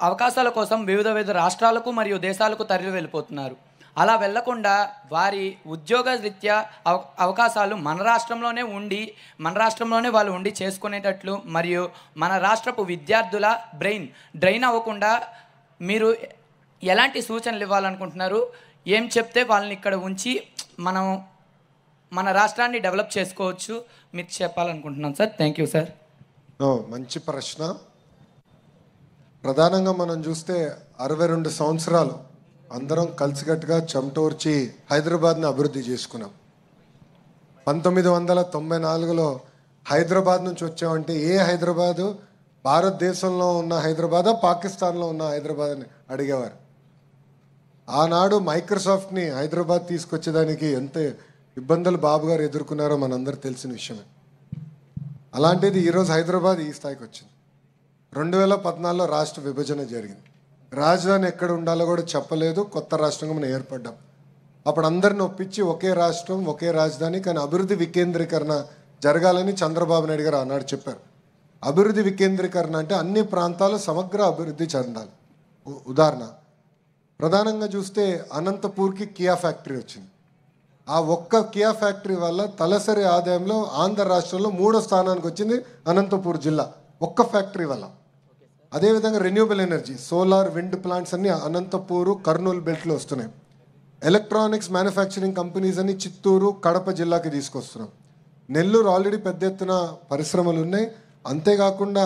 అవకాశాల కోసం వివిధ రాష్ట్రాలకు మరియు దేశాలకు తరలి వెళ్ళిపోతున్నారు. అలా వెళ్లకుండా వారి ఉద్యోగ రీత్యా అవకాశాలు మన రాష్ట్రంలోనే వాళ్ళు ఉండి చేసుకునేటట్లు, మరియు మన రాష్ట్రపు విద్యార్థుల డ్రైన్ అవ్వకుండా మీరు ఎలాంటి సూచనలు ఇవ్వాలనుకుంటున్నారు? ఏం చెప్తే వాళ్ళని ఇక్కడ ఉంచి మనం మన రాష్ట్రాన్ని డెవలప్ చేసుకోవచ్చు మీకు చెప్పాలనుకుంటున్నాను సార్. Thank you sir. మంచి ప్రశ్న. ప్రధానంగా మనం చూస్తే 62 సంవత్సరాలు అందరం కలిసికట్టుగా చెమటోర్చి హైదరాబాద్ని అభివృద్ధి చేసుకున్నాం. 1994లో హైదరాబాద్ నుంచి వచ్చామంటే ఏ హైదరాబాదు? భారతదేశంలో ఉన్న హైదరాబాదా, పాకిస్తాన్లో ఉన్న హైదరాబాద్ అని అడిగేవారు. ఆనాడు మైక్రోసాఫ్ట్ని హైదరాబాద్ తీసుకొచ్చేదానికి ఎంత ఇబ్బందులు బాబు గారు ఎదుర్కొన్నారో మనందరూ తెలిసిన విషయమే. అలాంటిది ఈరోజు హైదరాబాద్ ఈ స్థాయికి వచ్చింది. 2014లో రాష్ట్ర విభజన జరిగింది. రాజధాని ఎక్కడ ఉండాలో కూడా చెప్పలేదు. కొత్త రాష్ట్రంగా మనం ఏర్పడ్డాం. అప్పుడు అందరిని ఒప్పించి ఒకే రాష్ట్రం, ఒకే రాజధాని, కానీ అభివృద్ధి వికేంద్రీకరణ జరగాలని చంద్రబాబు నాయుడు గారు ఆనాడు చెప్పారు. అభివృద్ధి వికేంద్రీకరణ అంటే అన్ని ప్రాంతాలు సమగ్ర అభివృద్ధి చెందాలి. ఉదాహరణ ప్రధానంగా చూస్తే అనంతపూర్కి కియా ఫ్యాక్టరీ వచ్చింది. ఆ ఒక్క కియా ఫ్యాక్టరీ వల్ల తలసరి ఆదాయంలో ఆంధ్ర రాష్ట్రంలో 3వ స్థానానికి వచ్చింది అనంతపూర్ జిల్లా, ఒక్క ఫ్యాక్టరీ వల్ల. అదేవిధంగా renewable energy, solar, wind plants అన్ని అనంతపూరు, కర్నూలు బెల్ట్లో వస్తున్నాయి. ఎలక్ట్రానిక్స్ మ్యానుఫ్యాక్చరింగ్ కంపెనీస్ అని చిత్తూరు, కడప జిల్లాకి తీసుకొస్తున్నాం. నెల్లూరు ఆల్రెడీ పెద్ద ఎత్తున పరిశ్రమలు ఉన్నాయి. అంతేకాకుండా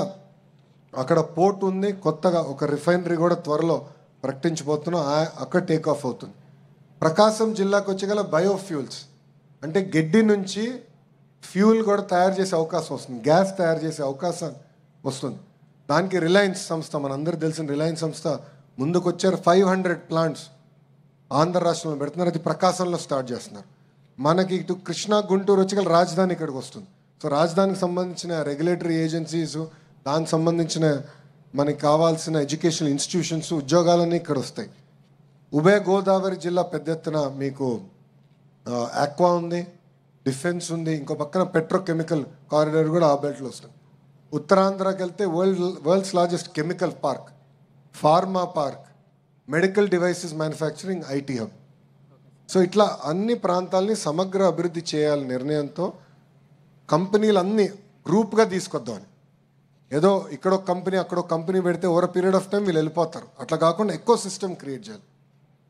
అక్కడ పోర్ట్ ఉంది, కొత్తగా ఒక రిఫైనరీ కూడా త్వరలో ప్రకటించబోతున్నాం, అక్కడ టేక్ ఆఫ్ అవుతుంది. ప్రకాశం జిల్లాకు వచ్చగల బయోఫ్యూల్స్ అంటే గడ్డి నుంచి ఫ్యూల్ కూడా తయారు చేసే అవకాశం వస్తుంది, గ్యాస్ తయారు చేసే అవకాశం వస్తుంది. దానికి రిలయన్స్ సంస్థ, మనందరూ తెలిసిన రిలయన్స్ సంస్థ ముందుకు వచ్చారు. 500 ప్లాంట్స్ ఆంధ్ర రాష్ట్రంలో పెడుతున్నారు. అది ప్రకాశంలో స్టార్ట్ చేస్తున్నారు. మనకి ఇటు కృష్ణా, గుంటూరు వచ్చగల రాజధాని ఇక్కడికి వస్తుంది. సో రాజధానికి సంబంధించిన రెగ్యులేటరీ ఏజెన్సీస్, దానికి సంబంధించిన మనకి కావాల్సిన ఎడ్యుకేషనల్ ఇన్స్టిట్యూషన్స్, ఉద్యోగాలన్నీ ఇక్కడ వస్తాయి. ఉభయ గోదావరి జిల్లా పెద్ద ఎత్తున మీకు ఆక్వా ఉంది, డిఫెన్స్ ఉంది, ఇంకో పక్కన పెట్రోకెమికల్ కారిడార్ కూడా ఆ బెల్ట్లో వస్తుంది. ఉత్తరాంధ్రకి వెళ్తే world's largest chemical park, pharma park, medical devices manufacturing, IT hub. So ఇట్లా అన్ని ప్రాంతాలని సమగ్ర అభివృద్ధి చేయాలి నిర్ణయంతో కంపెనీలు అన్నీ గ్రూప్గా తీసుకొద్దామని. ఏదో ఇక్కడ ఒక కంపెనీ అక్కడ ఒక కంపెనీ పెడితే ఓవర్ పీరియడ్ ఆఫ్ టైం వీళ్ళు వెళ్ళిపోతారు. అట్లా కాకుండా ఎకో సిస్టమ్ క్రియేట్ చేయాలి.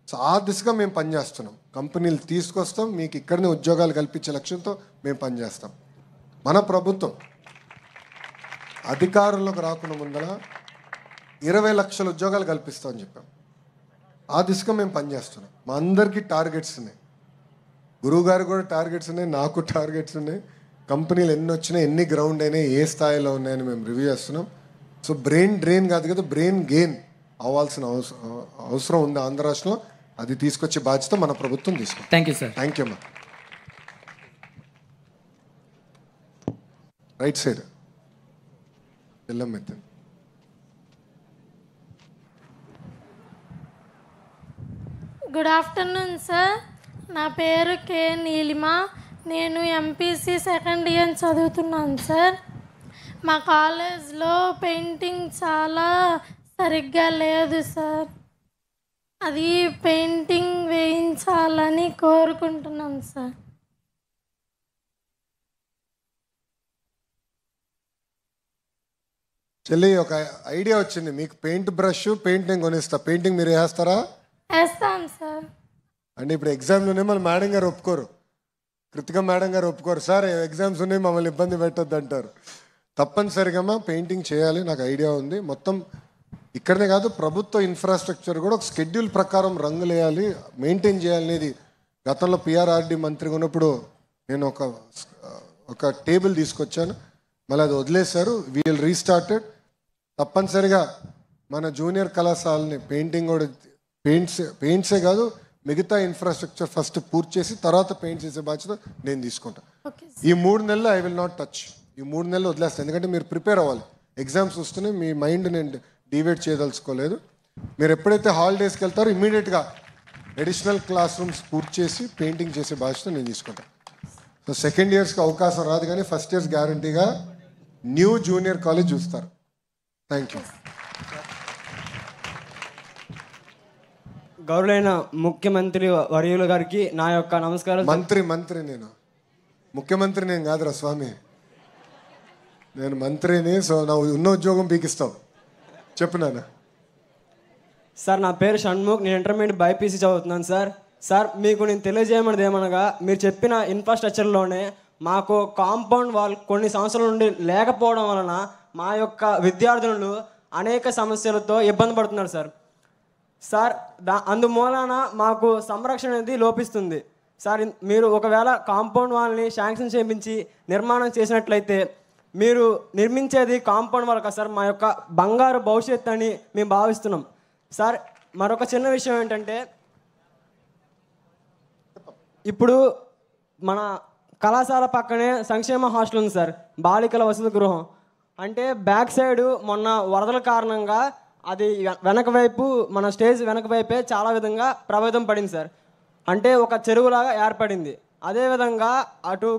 సో ఆ దిశగా మేము పనిచేస్తున్నాం. కంపెనీలు తీసుకొస్తాం, మీకు ఇక్కడనే ఉద్యోగాలు కల్పించే లక్ష్యంతో మేము పనిచేస్తాం. మన ప్రభుత్వం అధికారంలోకి రాకుండా ముందర 20 లక్షల ఉద్యోగాలు కల్పిస్తామని చెప్పాం. ఆ దిశగా మేము పనిచేస్తున్నాం. మా అందరికీ టార్గెట్స్ ఉన్నాయి. గురువు గారు కూడా టార్గెట్స్ ఉన్నాయి, నాకు టార్గెట్స్ ఉన్నాయి. కంపెనీలు ఎన్ని వచ్చినాయి, ఎన్ని గ్రౌండ్ అయినాయి, ఏ స్థాయిలో ఉన్నాయని మేము రివ్యూ చేస్తున్నాం. సో బ్రెయిన్ డ్రెయిన్ కాదు కదా, బ్రెయిన్ గెయిన్ అవ్వాల్సిన అవసరం ఉంది ఆంధ్ర రాష్ట్రంలో. అది తీసుకొచ్చే బాధ్యత మన ప్రభుత్వం తీసుకుంది. Thank you sir. Thank you అమ్మా. రైట్ సైడ్ ఎల్లమ్మెత్తండి. Good afternoon sir. నా పేరు కే నీలిమ. నేను ఎంపీసీ సెకండ్ ఇయర్ చదువుతున్నాను సార్. మా కాలేజ్లో పెయింటింగ్ చాలా సరిగ్గా లేదు సార్. అది పెయింటింగ్ వేయించాలని కోరుకుంటున్నాను సార్. చెల్లి, ఒక ఐడియా వచ్చింది. మీకు పెయింట్ బ్రష్, పెయింట్ నేను కొనిస్తా. పెయింటింగ్ మీరు వేస్తారా? వేస్తాను సార్. అంటే ఇప్పుడు ఎగ్జామ్లోనే మన మేడం గారు ఒప్పుకోరు, కృతిక మేడం గారు ఒప్పుకోరు. సార్ ఎగ్జామ్స్ ఉన్నాయి, మమ్మల్ని ఇబ్బంది పెట్టొద్దు అంటారు. తప్పనిసరిగా పెయింటింగ్ చేయాలి, నాకు ఐడియా ఉంది. మొత్తం ఇక్కడనే కాదు, ప్రభుత్వ ఇన్ఫ్రాస్ట్రక్చర్ కూడా ఒక షెడ్యూల్ ప్రకారం రంగులు వేయాలి, మెయింటైన్ చేయాలనేది గతంలో పిఆర్ఆర్డి మంత్రిగా ఉన్నప్పుడు నేను ఒక టేబుల్ తీసుకొచ్చాను. మళ్ళీ అది వదిలేశారు. We'll restarted. తప్పనిసరిగా మన జూనియర్ కళాశాలని పెయింటింగ్ కూడా పెయింట్సే కాదు, మిగతా ఇన్ఫ్రాస్ట్రక్చర్ ఫస్ట్ పూర్తి చేసి తర్వాత పెయింట్ చేసే బాధ్యత నేను తీసుకుంటాను. ఈ 3 నెలలు ఐ విల్ నాట్ టచ్. ఈ 3 నెలలు వదిలేస్తాను, ఎందుకంటే మీరు ప్రిపేర్ అవ్వాలి. ఎగ్జామ్స్ వస్తున్నాయి, మీ మైండ్ నేను డివైడ్ చేయదలుచుకోలేదు. మీరు ఎప్పుడైతే హాలిడేస్కి వెళ్తారో ఇమీడియట్గా అడిషనల్ క్లాస్ రూమ్స్ పూర్తి చేసి పెయింటింగ్ చేసే బాధ్యత నేను తీసుకుంటాను. సో సెకండ్ ఇయర్స్కి అవకాశం రాదు, కానీ ఫస్ట్ ఇయర్స్ గ్యారంటీగా న్యూ జూనియర్ కాలేజ్ చూస్తారు. Thank you. గౌరవైన ముఖ్యమంత్రి వర్యుల గారికి నా యొక్క నమస్కారం. మంత్రి నేను ముఖ్యమంత్రి నేను కాదురా స్వామి, నేను మంత్రిని. సో నా ఉన్న ఉద్యోగం పీకిస్తావు. చెప్పు నాన్న. సార్ నా పేరు షణ్ముఖ్, నేను ఇంటర్మీడియట్ బైపీసీ చదువుతున్నాను సార్. సార్ మీకు నేను తెలియజేయమన్నది ఏమనగా, మీరు చెప్పిన ఇన్ఫ్రాస్ట్రక్చర్లోనే మాకు కాంపౌండ్ వాల్ కొన్ని సంవత్సరాల నుండి లేకపోవడం వలన మా యొక్క విద్యార్థులు అనేక సమస్యలతో ఇబ్బంది పడుతున్నారు సార్. సార్ అందుమూలన మాకు సంరక్షణ అనేది లోపిస్తుంది సార్. మీరు ఒకవేళ కాంపౌండ్ వాల్ని శాంక్షన్ చేయించి నిర్మాణం చేసినట్లయితే, మీరు నిర్మించేది కాంపౌండ్ వాల్ కదా సార్, మా యొక్క బంగారు భవిష్యత్తు అని మేము భావిస్తున్నాం సార్. మరొక చిన్న విషయం ఏంటంటే, ఇప్పుడు మన కళాశాల పక్కనే సంక్షేమ హాస్టల్ ఉంది సార్, బాలికల వసతి గృహం. అంటే బ్యాక్ సైడ్ మొన్న వరదల కారణంగా అది వెనక వైపు, మన స్టేజ్ వెనక వైపే చాలా విధంగా ప్రభావితం పడింది సార్. అంటే ఒక చెరువులాగా ఏర్పడింది. అదేవిధంగా అటు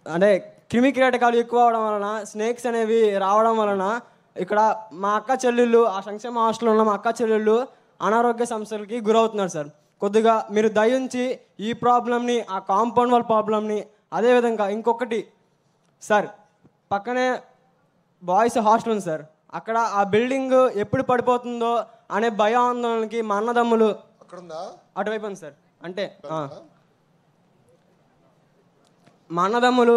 అంటే క్రిమి కీటకాలు ఎక్కువ అవడం వలన, స్నేక్స్ అనేవి రావడం వలన ఇక్కడ మా అక్క చెల్లెళ్ళు, ఆ సంక్షేమ హాస్టల్లో ఉన్న మా అక్క చెల్లెళ్ళు అనారోగ్య సమస్యలకి గురవుతున్నారు సార్. కొద్దిగా మీరు దయించి ఈ ప్రాబ్లమ్ని, ఆ కాంపౌండ్ వాల్ ప్రాబ్లమ్ని, అదేవిధంగా ఇంకొకటి సార్, పక్కనే బాయ్స్ హాస్టల్ ఉంది సార్. అక్కడ ఆ బిల్డింగ్ ఎప్పుడు పడిపోతుందో అనే భయాందోళనకి మా అన్నదమ్ములు అటువైపు ఉంది సార్. అంటే మా అన్నదమ్ములు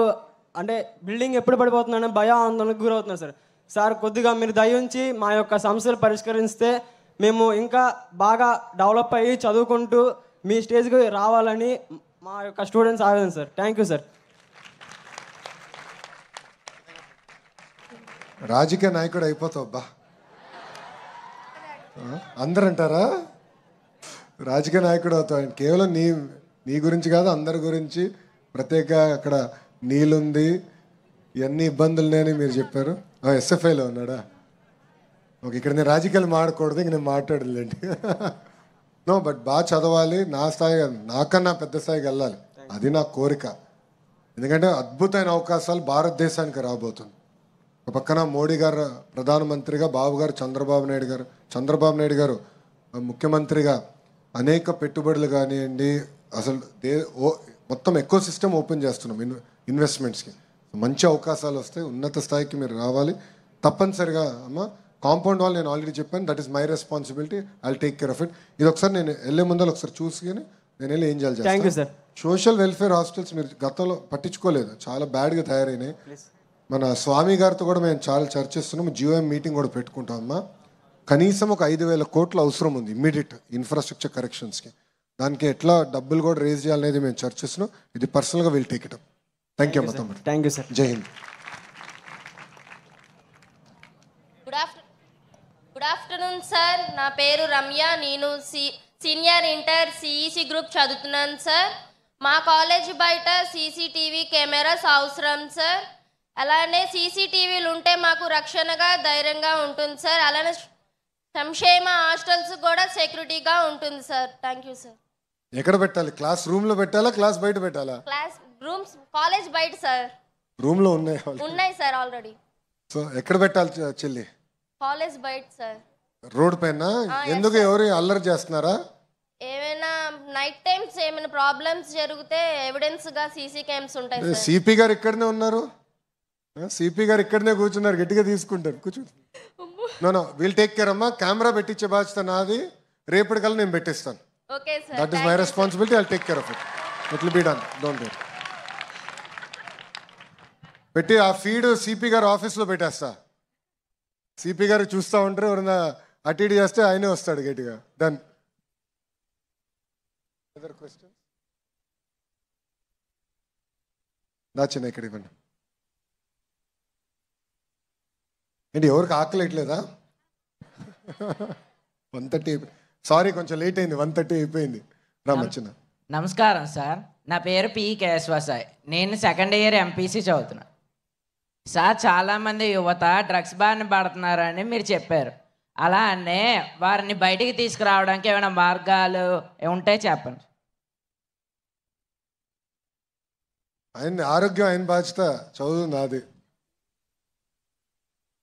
అంటే బిల్డింగ్ ఎప్పుడు పడిపోతుందనే భయాందోళనకు గురవుతున్నారు సార్. సార్ కొద్దిగా మీరు దయించి మా యొక్క సమస్యలు పరిష్కరిస్తే మేము ఇంకా బాగా డెవలప్ అయ్యి చదువుకుంటూ మీ స్టేజ్కి రావాలని మా యొక్క స్టూడెంట్స్ ఆవేదన సార్. Thank you sir. రాజకీయ నాయకుడు అయిపోతావు బా, అందరు అంటారా? రాజకీయ నాయకుడు అవుతావు. కేవలం నీ గురించి కాదు, అందరి గురించి. ప్రత్యేక అక్కడ నీళ్ళుంది, ఇవన్నీ ఇబ్బందులు ఉన్నాయని మీరు చెప్పారు. ఎస్ఎఫ్ఐలో ఉన్నాడా? ఓకే, ఇక్కడ నేను రాజకీయాలు మాడకూడదు, ఇంక నేను మాట్లాడలేండి. నో బట్ బాగా చదవాలి, నా స్థాయి కాదు, నాకన్నా పెద్ద స్థాయికి వెళ్ళాలి, అది నా కోరిక. ఎందుకంటే అద్భుతమైన అవకాశాలు భారతదేశానికి రాబోతుంది. ఒక పక్కన మోడీ గారు ప్రధానమంత్రిగా, బాబు గారు చంద్రబాబు నాయుడు గారు ముఖ్యమంత్రిగా అనేక పెట్టుబడులు కానివ్వండి, అసలు మొత్తం ఎకో సిస్టమ్ ఓపెన్ చేస్తున్నాం ఇన్వెస్ట్మెంట్స్కి. మంచి అవకాశాలు వస్తాయి, ఉన్నత స్థాయికి మీరు రావాలి తప్పనిసరిగా. అమ్మ కాంపౌండ్ వాల్ నేను ఆల్రెడీ చెప్పాను, that is my responsibility, I take care of it. ఇది ఒకసారి నేను వెళ్ళే ముందర ఒకసారి చూసుకుని నేను వెళ్ళి ఏం చేయాలి. సోషల్ వెల్ఫేర్ హాస్టల్స్ మీరు గతంలో పట్టించుకోలేదు, చాలా బ్యాడ్గా తయారైనాయి. మన స్వామి గారితో కూడా మేము చాలా చర్చిస్తున్నాము, జియోఎం మీటింగ్ కూడా పెట్టుకుంటాం. అమ్మా కనీసం ఒక 5,000 కోట్ల అవసరం ఉంది ఇమ్మీడియట్ ఇన్ఫ్రాస్ట్రక్చర్ కరెక్షన్స్కి. దానికి ఎట్లా డబ్బులు కూడా రేజ్ చేయాలనేది మేము చర్చిస్తున్నాం. ఇది పర్సనల్గా will take it up. Thank you అమ్మ తమ్ముడు. Thank you sir. జై హింద్. Good afternoon sir. నా పేరు రమ్య. నేను సీనియర్ ఇంటర్ సిఈసి గ్రూప్ చదువుతున్నాను సార్. మా కాలేజ్ బయట సీసీటీవీ కెమెరాస్ అవసరం సార్. అలానే సీసీటీవీలు ఉంటే మాకు రక్షణగా ధైర్యంగా ఉంటుంది సార్. అలానే సంక్షేమ హాస్టల్స్ కూడా సెక్యూరిటీగా ఉంటుంది సార్. Thank you sir. ఎక్కడ పెట్టాలి? క్లాస్ రూమ్లో పెట్టాలా, క్లాస్ బయట పెట్టాలా? క్లాస్ రూమ్స్ కాలేజ్ బయట సార్. రూమ్లో ఉన్నాయి సార్ ఆల్రెడీ. సో ఎక్కడ పెట్టాలి చెల్లి? కాలేజ్ బయట సార్. రోడ్ పైన? ఎందుకు, ఎవరు అల్లరి చేస్తున్నారా? ఏమైనా నైట్ టైమ్స్ ఏమైనా ప్రాబ్లమ్స్ జరిగితే ఎవిడెన్స్ గా సీసీ క్యామ్స్ ఉంటాయి సార్. సిపి గారు ఇక్కడనే ఉన్నారు, సిపి గారు ఇక్కడనే కూర్చున్నారు, గట్టిగా తీసుకుంటారు. కూర్చోండి. నో విల్ టేక్ కేర్ అమ్మా. కెమెరా పెట్టించే బాధ్యత నాది, రేపటికల్లా నేను పెట్టిస్తాను. Okay sir. That is my responsibility, I take care of it. It will be done, don't worry. పెట్టి ఆ ఫీడ్ సిపి గారు ఆఫీస్లో పెట్టేస్తా. సిపి గారు చూస్తూ ఉంటారు, ఎవరైనా అటు ఇటు చేస్తే ఆయనే వస్తాడు గట్టిగా. డన్. అదర్ క్వశ్చన్ దాచిన ఇక్కడ ఇవ్వండి. ఏంటి ఎవరికి ఆకలేట్లేదా? 1:30 సారీ కొంచెం లేట్ అయింది, 1:30 అయిపోయింది. రామచ్చిన. నమస్కారం సార్, నా పేరు పి కేశవసాయి. నేను సెకండ్ ఇయర్ ఎంపీసీ చదువుతున్నా సార్. చాలామంది యువత డ్రగ్స్ బారిన పడుతున్నారని మీరు చెప్పారు. అలానే వారిని బయటికి తీసుకురావడానికి ఏమైనా మార్గాలు ఉంటే చెప్పండి. ఆయన ఆరోగ్యం ఆయన బాధ్యత, చదువు నాది.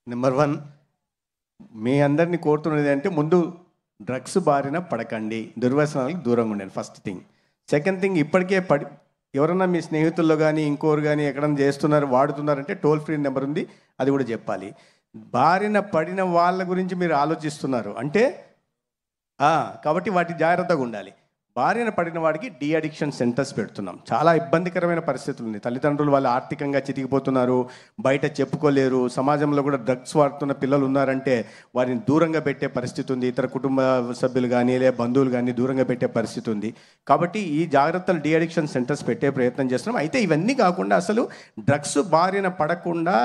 నెంబర్ 1 మీ అందరినీ కోరుతున్నది అంటే ముందు డ్రగ్స్ బారిన పడకండి, దుర్వ్యసనాలకు దూరంగా ఉండండి. First thing. సెకండ్ థింగ్, ఇప్పటికే ఎవరన్నా మీ స్నేహితుల్లో కానీ ఇంకోరు కానీ ఎక్కడన్నా చేస్తున్నారు, వాడుతున్నారంటే టోల్ ఫ్రీ నెంబర్ ఉంది, అది కూడా చెప్పాలి. బారిన పడిన వాళ్ళ గురించి మీరు ఆలోచిస్తున్నారు అంటే కాబట్టి వాటి జాగ్రత్తగా ఉండాలి. బారిన పడిన వాడికి డీ అడిక్షన్ సెంటర్స్ పెడుతున్నాం. చాలా ఇబ్బందికరమైన పరిస్థితులు ఉన్నాయి. తల్లిదండ్రులు వాళ్ళు ఆర్థికంగా చితికిపోతున్నారు, బయట చెప్పుకోలేరు. సమాజంలో కూడా డ్రగ్స్ వాడుతున్న పిల్లలు ఉన్నారంటే వారిని దూరంగా పెట్టే పరిస్థితి ఉంది. ఇతర కుటుంబ సభ్యులు కానీ లేదా బంధువులు కానీ దూరంగా పెట్టే పరిస్థితి ఉంది. కాబట్టి ఈ జాగ్రత్తలు డీ అడిక్షన్ సెంటర్స్ పెట్టే ప్రయత్నం చేస్తున్నాం. అయితే ఇవన్నీ కాకుండా అసలు డ్రగ్స్ బారిన పడకుండా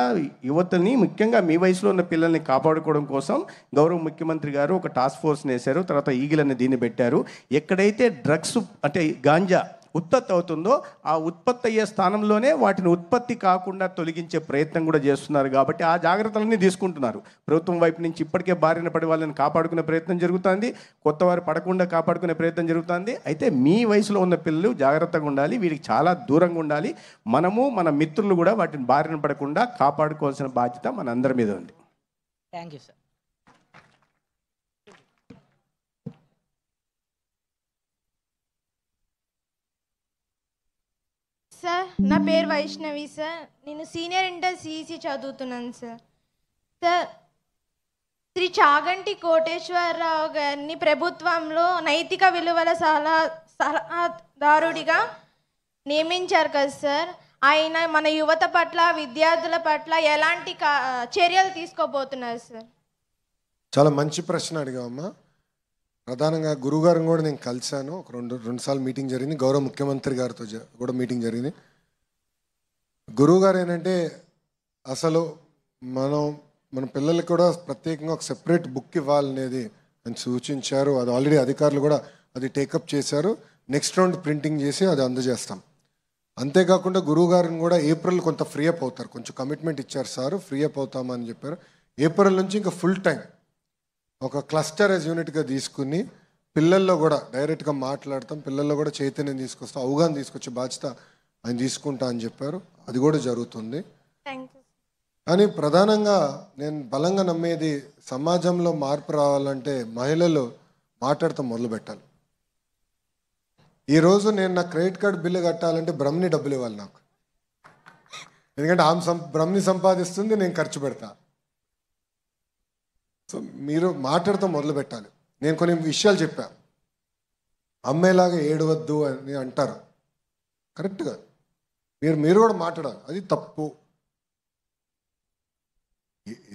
యువతని, ముఖ్యంగా మీ వయసులో ఉన్న పిల్లల్ని కాపాడుకోవడం కోసం గౌరవ ముఖ్యమంత్రి గారు ఒక టాస్క్ ఫోర్స్ని వేశారు. తర్వాత ఈగిల్ అనే దీన్ని పెట్టారు. ఎక్కడైతే డ్రగ్స్ అంటే గాంజా ఉత్పత్తి అవుతుందో ఆ ఉత్పత్తి అయ్యే స్థానంలోనే వాటిని ఉత్పత్తి కాకుండా తొలగించే ప్రయత్నం కూడా చేస్తున్నారు. కాబట్టి ఆ జాగ్రత్తలన్నీ తీసుకుంటున్నారు ప్రభుత్వం వైపు నుంచి. ఇప్పటికే బారిన పడి వాళ్ళని కాపాడుకునే ప్రయత్నం జరుగుతుంది, కొత్త వారు పడకుండా కాపాడుకునే ప్రయత్నం జరుగుతుంది. అయితే మీ వయసులో ఉన్న పిల్లలు జాగ్రత్తగా ఉండాలి, వీరికి చాలా దూరంగా ఉండాలి. మనము మన మిత్రులు కూడా వాటిని బారిన పడకుండా కాపాడుకోవాల్సిన బాధ్యత మన అందరి మీద ఉంది. Thank you sir. సార్ నా పేరు వైష్ణవి సార్. నేను సీనియర్ ఇంటర్ సిఈసి చదువుతున్నాను సార్. సార్ శ్రీ చాగంటి కోటేశ్వరరావు గారిని ప్రభుత్వంలో నైతిక విలువల సలహాదారుడిగా నియమించారు కదా సార్. ఆయన మన యువత పట్ల, విద్యార్థుల పట్ల ఎలాంటి చర్యలు తీసుకోబోతున్నారు సార్? చాలా మంచి ప్రశ్న అడిగామమ్మా. ప్రధానంగా గురువుగారిని కూడా నేను కలిశాను. ఒక రెండు సార్లు మీటింగ్ జరిగింది. గౌరవ ముఖ్యమంత్రి గారితో కూడా మీటింగ్ జరిగింది. గురువుగారు ఏంటంటే అసలు మన పిల్లలకి కూడా ప్రత్యేకంగా ఒక సెపరేట్ బుక్ ఇవ్వాలనేది అని సూచించారు. అది ఆల్రెడీ అధికారులు కూడా అది టేకప్ చేశారు. నెక్స్ట్ రౌండ్ ప్రింటింగ్ చేసి అది అందజేస్తాం. అంతేకాకుండా గురువుగారిని కూడా ఏప్రిల్ కొంత ఫ్రీ అప్ అవుతారు. కొంచెం కమిట్మెంట్ ఇచ్చారు సార్, ఫ్రీ అప్ అవుతామని చెప్పారు. ఏప్రిల్ నుంచి ఇంకా ఫుల్ టైం ఒక క్లస్టర్ యాజ్ యూనిట్గా తీసుకుని పిల్లల్లో కూడా డైరెక్ట్గా మాట్లాడతాం, పిల్లల్లో కూడా చైతన్యం తీసుకొస్తాం, అవగాహన తీసుకొచ్చే బాధ్యత ఆయన తీసుకుంటా అని చెప్పారు. అది కూడా జరుగుతుంది. Thank you. కానీ ప్రధానంగా నేను బలంగా నమ్మేది సమాజంలో మార్పు రావాలంటే మహిళలు మాట్లాడటం మొదలు పెట్టాలి. ఈరోజు నేను నా క్రెడిట్ కార్డు బిల్లు కట్టాలంటే బ్రహ్మని డబ్బులు ఇవ్వాలి నాకు, ఎందుకంటే ఆమె బ్రహ్మని సంపాదిస్తుంది, నేను ఖర్చు పెడతా. సో మీరు మాట్లాడటం మొదలు పెట్టాలి. నేను కొన్ని విషయాలు చెప్పా, అమ్మాయిలాగా ఏడవద్దు అని అంటారు, కరెక్ట్గా మీరు కూడా మాట్లాడాలి, అది తప్పు.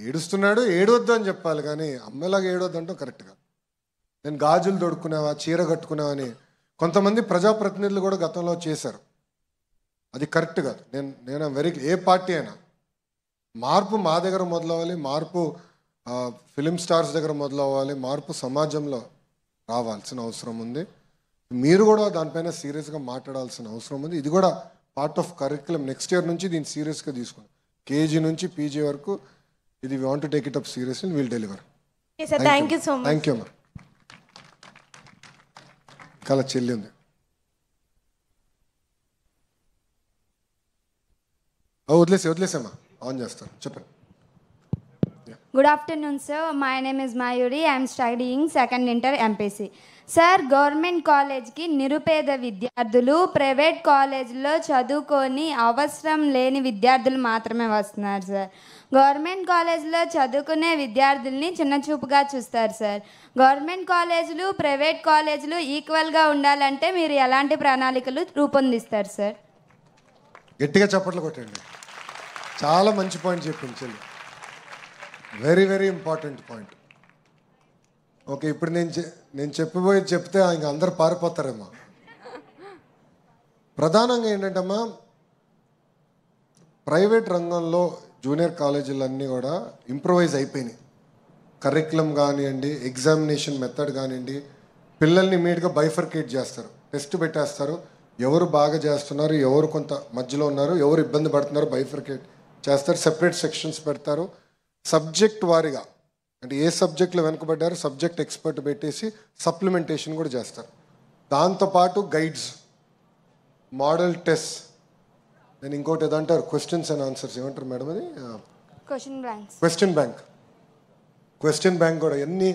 ఏడుస్తున్నాడు ఏడవద్దు అని చెప్పాలి, కానీ అమ్మాయిలాగా ఏడవద్దు అంటాం కరెక్ట్గా. నేను గాజులు తొడుక్కునేవా, చీర కట్టుకునేవా అని కొంతమంది ప్రజాప్రతినిధులు కూడా గతంలో చేశారు, అది కరెక్ట్ కాదు. నేను ఏ పార్టీ అయినా మార్పు మా దగ్గర మొదలవ్వాలి, మార్పు ఫిలిం స్టార్స్ దగ్గర మొదలవ్వాలి, మార్పు సమాజంలో రావాల్సిన అవసరం ఉంది. మీరు కూడా దానిపైన సీరియస్గా మాట్లాడాల్సిన అవసరం ఉంది. ఇది కూడా part of curriculum. Next year నుంచి దీన్ని సీరియస్గా తీసుకుని కేజీ నుంచి పీజీ వరకు ఇది we want to take it up seriously, will deliver. Thank you so much. Thank you అమ్మా. కళ చెల్లి ఉంది. వదిలేసమ్మా, ఆన్ చేస్తాను, చెప్పండి. Good afternoon, sir. My name is Mayuri. I am studying second inter MPC. Sir, government కాలేజ్కి నిరుపేద విద్యార్థులు, private కాలేజ్లో చదువుకొని అవసరం లేని విద్యార్థులు మాత్రమే వస్తున్నారు సార్. గవర్నమెంట్ కాలేజ్లో చదువుకునే విద్యార్థుల్ని చిన్నచూపుగా చూస్తారు సార్. గవర్నమెంట్ కాలేజీలు, ప్రైవేట్ కాలేజీలు ఈక్వల్గా ఉండాలంటే మీరు ఎలాంటి ప్రణాళికలు రూపొందిస్తారు సార్? గట్టిగా చప్పట్లు కొట్టండి. చాలా మంచి పాయింట్ చెప్పింది చెల్లి, very very important point. Okay, ఇప్పుడు నేను చెప్పబోయేది చెప్తే ఇంక అందరు పారిపోతారేమ్మా. ప్రధానంగా ఏంటంటమ్మా, ప్రైవేట్ రంగంలో జూనియర్ కాలేజీలన్నీ కూడా ఇంప్రూవైజ్ అయిపోయినాయి. కరిక్యులం కానివ్వండి, ఎగ్జామినేషన్ మెథడ్ కానివ్వండి, పిల్లల్ని ఇమీడియట్గా బైఫర్కేట్ చేస్తారు, టెస్ట్ పెట్టేస్తారు, ఎవరు బాగా చేస్తున్నారు, ఎవరు కొంత మధ్యలో ఉన్నారు, ఎవరు ఇబ్బంది పడుతున్నారు బైఫర్కేట్ చేస్తారు, సెపరేట్ సెక్షన్స్ పెడతారు. సబ్జెక్ట్ వారీగా అంటే ఏ సబ్జెక్టులో వెనుకబడ్డారు సబ్జెక్ట్ ఎక్స్పర్ట్ పెట్టేసి సప్లిమెంటేషన్ కూడా చేస్తారు. దాంతోపాటు గైడ్స్, మోడల్ టెస్ట్, నేను ఇంకోటి ఏదంటారు క్వశ్చన్స్ అండ్ ఆన్సర్స్, ఏమంటారు మేడం అది, క్వశ్చన్ బ్యాంక్ కూడా అన్నీ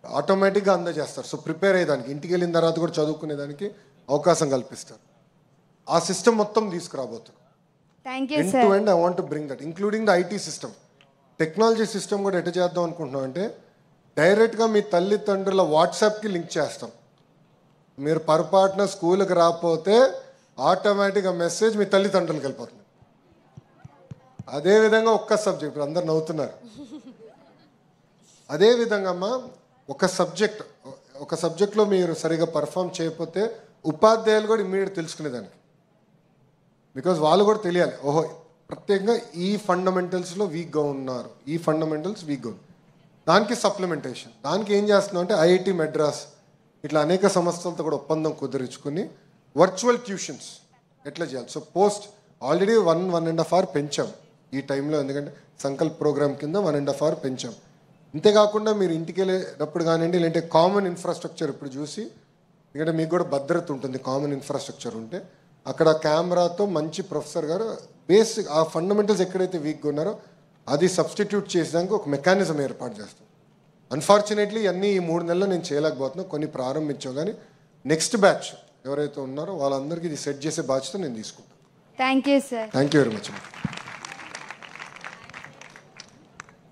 ఆటోమేటిక్గా అందజేస్తారు. సో ప్రిపేర్ అయ్యేదానికి, ఇంటికి వెళ్ళిన తర్వాత కూడా చదువుకునేదానికి అవకాశం కల్పిస్తారు. ఆ సిస్టమ్ మొత్తం తీసుకురాబోతున్నారు. End to end I want to bring that, including the IT system. Technology system కూడా ఎట్లా చేద్దాం అనుకుంటున్నాం అంటే, డైరెక్ట్గా మీ తల్లిదండ్రుల వాట్సాప్కి లింక్ చేస్తాం. మీరు పొరపాటున స్కూల్కి రాకపోతే ఆటోమేటిక్గా మెసేజ్ మీ తల్లిదండ్రులకు వెళ్ళిపోతుంది. అదేవిధంగా ఒక్క సబ్జెక్ట్, అందరు నవ్వుతున్నారు. అదేవిధంగా అమ్మా, ఒక సబ్జెక్ట్లో మీరు సరిగా పర్ఫామ్ చేయకపోతే ఉపాధ్యాయులు కూడా ఇమ్మీడియట్ తెలుసుకునేదానికి, బికాజ్ వాళ్ళు కూడా తెలియాలి, ఓహో ప్రత్యేకంగా ఈ ఫండమెంటల్స్లో వీక్గా ఉన్నారు, ఈ ఫండమెంటల్స్ వీక్గా ఉంది. దానికి సప్లిమెంటేషన్, దానికి ఏం చేస్తున్నాం అంటే ఐఐటి మెడ్రాస్ ఇట్లా అనేక సంస్థలతో కూడా ఒప్పందం కుదిరించుకుని వర్చువల్ ట్యూషన్స్ ఎట్లా చేయాలి. సో పోస్ట్ ఆల్రెడీ 1.5 hour పెంచాం ఈ టైంలో, ఎందుకంటే సంకల్ప్ ప్రోగ్రామ్ కింద 1.5 hour పెంచాం. ఇంతేకాకుండా మీరు ఇంటికి వెళ్ళేటప్పుడు కానివ్వండి, లేదంటే కామన్ ఇన్ఫ్రాస్ట్రక్చర్ ఇప్పుడు చూసి, ఎందుకంటే మీకు కూడా భద్రత ఉంటుంది కామన్ ఇన్ఫ్రాస్ట్రక్చర్ ఉంటే, అక్కడ కెమెరాతో మంచి ప్రొఫెసర్ గారు బేసిక్ ఆ ఫండమెంటల్స్ ఎక్కడైతే వీక్గా ఉన్నారో అది సబ్స్టిట్యూట్ చేసేదానికి ఒక మెకానిజం ఏర్పాటు చేస్తాం. అన్ఫార్చునేట్లీ అన్నీ ఈ 3 నెలల్లో నేను చేయలేకపోతున్నా, కొన్ని ప్రారంభించాం, కానీ నెక్స్ట్ బ్యాచ్ ఎవరైతే ఉన్నారో వాళ్ళందరికీ ఇది సెట్ చేసే బాధ్యత నేను తీసుకుంటాను. Thank you sir. Thank you very much.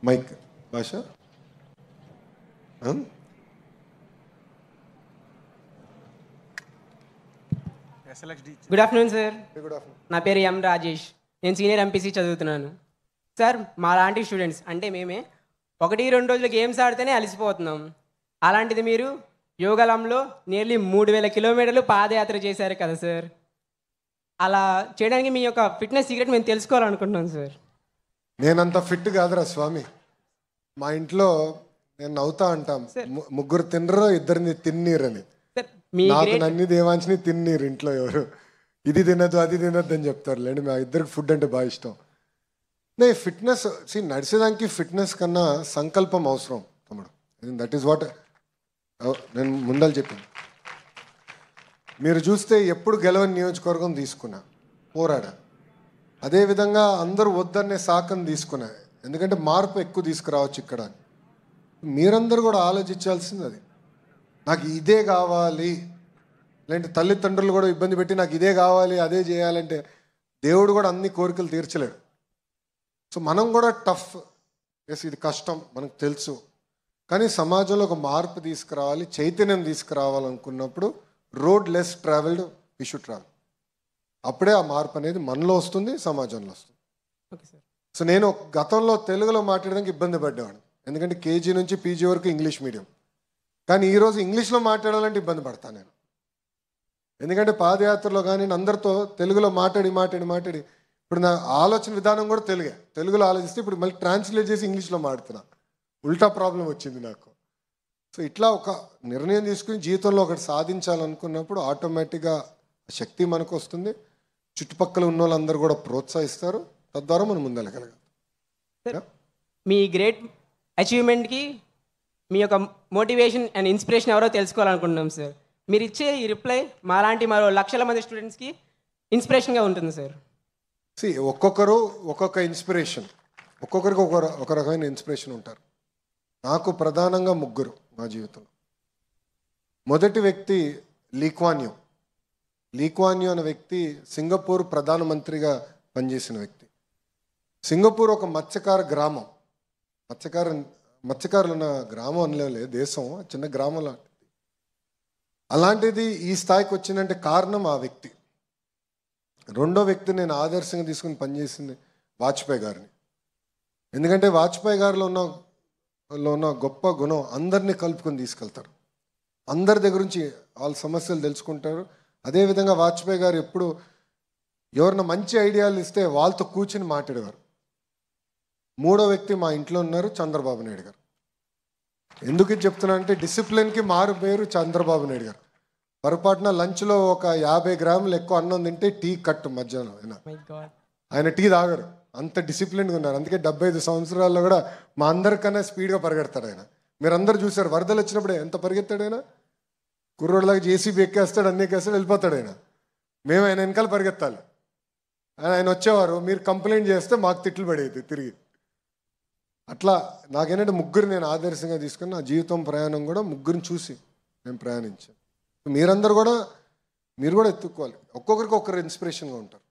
Mike Basha. Good afternoon sir. Good afternoon. నా పేరు ఎం రాజేష్. నేను సీనియర్ ఎంపీసీ చదువుతున్నాను సార్. మా లాంటి స్టూడెంట్స్ అంటే మేమే 1-2 రోజులు గేమ్స్ ఆడితేనే అలసిపోతున్నాం. అలాంటిది మీరు యోగాలంలో నియర్లీ 3000 కిలోమీటర్లు పాదయాత్ర చేశారు కదా సార్. అలా చేయడానికి మీ యొక్క ఫిట్నెస్ సీక్రెట్ మేము తెలుసుకోవాలనుకుంటున్నాం సార్. నేనంత ఫిట్ కాదురా స్వామి. మా ఇంట్లో నేను నవ్వుతా అంటాం, 3 తినరు 2 తిన్నీరని. నాకు నన్ని దేవాంశని తిన్నీరు ఇంట్లో ఎవరు, ఇది తినద్దు అది తినద్దు అని చెప్తారు. లేండి, మా ఇద్దరికి ఫుడ్ అంటే బాగా ఇష్టం. నే ఫిట్నెస్ నడిచేదానికి ఫిట్నెస్ కన్నా సంకల్పం అవసరం తమ్ముడు. దట్ ఈస్ వాట్ నేను ముందలు చెప్పాను. మీరు చూస్తే ఎప్పుడు గెలవని నియోజకవర్గం తీసుకున్నా, పోరాడా. అదేవిధంగా అందరూ వద్దనే శాఖను తీసుకున్నా, ఎందుకంటే మార్పు ఎక్కువ తీసుకురావచ్చు ఇక్కడ. మీరందరూ కూడా ఆలోచించాల్సింది అది. నాకు ఇదే కావాలి, లేదంటే తల్లిదండ్రులు కూడా ఇబ్బంది పెట్టి నాకు ఇదే కావాలి అదే చేయాలంటే దేవుడు కూడా అన్ని కోరికలు తీర్చలేడు. సో మనం కూడా టఫ్, ఎస్ ఇది కష్టం మనకు తెలుసు, కానీ సమాజంలో ఒక మార్పు తీసుకురావాలి, చైతన్యం తీసుకురావాలనుకున్నప్పుడు road less travelled we should travel. అప్పుడే ఆ మార్పు అనేది మనలో వస్తుంది, సమాజంలో వస్తుంది. సో నేను గతంలో తెలుగులో మాట్లాడడానికి ఇబ్బంది పడ్డేవాడిని, ఎందుకంటే కేజీ నుంచి పీజీ వరకు ఇంగ్లీష్ మీడియం. కానీ ఈరోజు ఇంగ్లీష్లో మాట్లాడాలంటే ఇబ్బంది పడతాను నేను, ఎందుకంటే పాదయాత్రలో కానీ అందరితో తెలుగులో మాట్లాడి ఇప్పుడు నా ఆలోచన విధానం కూడా తెలుగులో ఆలోచిస్తే ఇప్పుడు మళ్ళీ ట్రాన్స్లేట్ చేసి ఇంగ్లీష్లో మాడుతున్నా. ఉల్టా ప్రాబ్లం వచ్చింది నాకు. సో ఇట్లా ఒక నిర్ణయం తీసుకుని జీవితంలో ఒకటి సాధించాలనుకున్నప్పుడు ఆటోమేటిక్గా శక్తి మనకు వస్తుంది, చుట్టుపక్కల ఉన్న వాళ్ళందరూ కూడా ప్రోత్సహిస్తారు, తద్వారా మనం ముందెళ్ళగలగాలి. మీ గ్రేట్ అచీవ్మెంట్కి మీ యొక్క మోటివేషన్ అండ్ ఇన్స్పిరేషన్ ఎవరో తెలుసుకోవాలనుకుంటున్నాం సార్. మీరు ఇచ్చే ఈ రిప్లై మాలాంటి మరో లక్షల మంది స్టూడెంట్స్కి ఇన్స్పిరేషన్గా ఉంటుంది సార్. ఒక్కొక్కరు ఒక్కొక్క ఇన్స్పిరేషన్, ఒక్కొక్కరికి ఒక రకమైన ఇన్స్పిరేషన్ ఉంటారు. నాకు ప్రధానంగా ముగ్గురు నా జీవితంలో. మొదటి వ్యక్తి లీక్వాన్యూ అనే వ్యక్తి సింగపూర్ ప్రధానమంత్రిగా పనిచేసిన వ్యక్తి. సింగపూర్ ఒక మత్స్యకార గ్రామం, మత్స్యకారులు ఉన్న గ్రామం అనలే, దేశం చిన్న గ్రామం లాంటిది. అలాంటిది ఈ స్థాయికి వచ్చిందంటే కారణం ఆ వ్యక్తి. రెండో వ్యక్తి నేను ఆదర్శంగా తీసుకుని పనిచేసింది వాజ్పేయి గారిని. ఎందుకంటే వాజ్పేయి గారిలో ఉన్న గొప్ప గుణం అందరినీ కలుపుకొని తీసుకెళ్తారు, అందరి దగ్గర నుంచి వాళ్ళ సమస్యలు తెలుసుకుంటారు. అదేవిధంగా వాజ్పేయి గారు ఎప్పుడు ఎవరైనా మంచి ఐడియాలు ఇస్తే వాళ్ళతో కూర్చుని మాట్లాడేవారు. మూడో వ్యక్తి మా ఇంట్లో ఉన్నారు, చంద్రబాబు నాయుడు గారు. ఎందుకు ఇది చెప్తున్నా అంటే డిసిప్లిన్కి మారు పేరు చంద్రబాబు నాయుడు గారు. పొరపాటున లంచ్లో ఒక 50 గ్రాములు ఎక్కువ అన్నం తింటే టీ కట్టు మధ్యాహ్నం. ఆయన టీ తాగరు, అంత డిసిప్లిన్గా ఉన్నారు. అందుకే 75 సంవత్సరాల్లో కూడా మా అందరికన్నా స్పీడ్గా పరిగెడతాడు ఆయన. మీరందరూ చూసారు వరదలు వచ్చినప్పుడు ఎంత పరిగెత్తాడు ఆయన. కుర్రోడ్లాగా జేసీబీ ఎక్కేస్తాడు, అన్ని ఎక్కేస్తాడు, వెళ్ళిపోతాడు ఆయన. మేము ఆయన వెనకాల పరిగెత్తాలి. ఆయన వచ్చేవారు, మీరు కంప్లైంట్ చేస్తే మాకు తిట్లు పడేది తిరిగి. అట్లా నాకేంటంటే ముగ్గురు నేను ఆదర్శంగా తీసుకుని నా జీవితం ప్రయాణం కూడా ముగ్గురిని చూసి నేను ప్రయాణించాను. మీరు కూడా ఎత్తుక్కోవాలి, ఒక్కొక్కరికి ఒక్కరు ఇన్స్పిరేషన్గా ఉంటారు.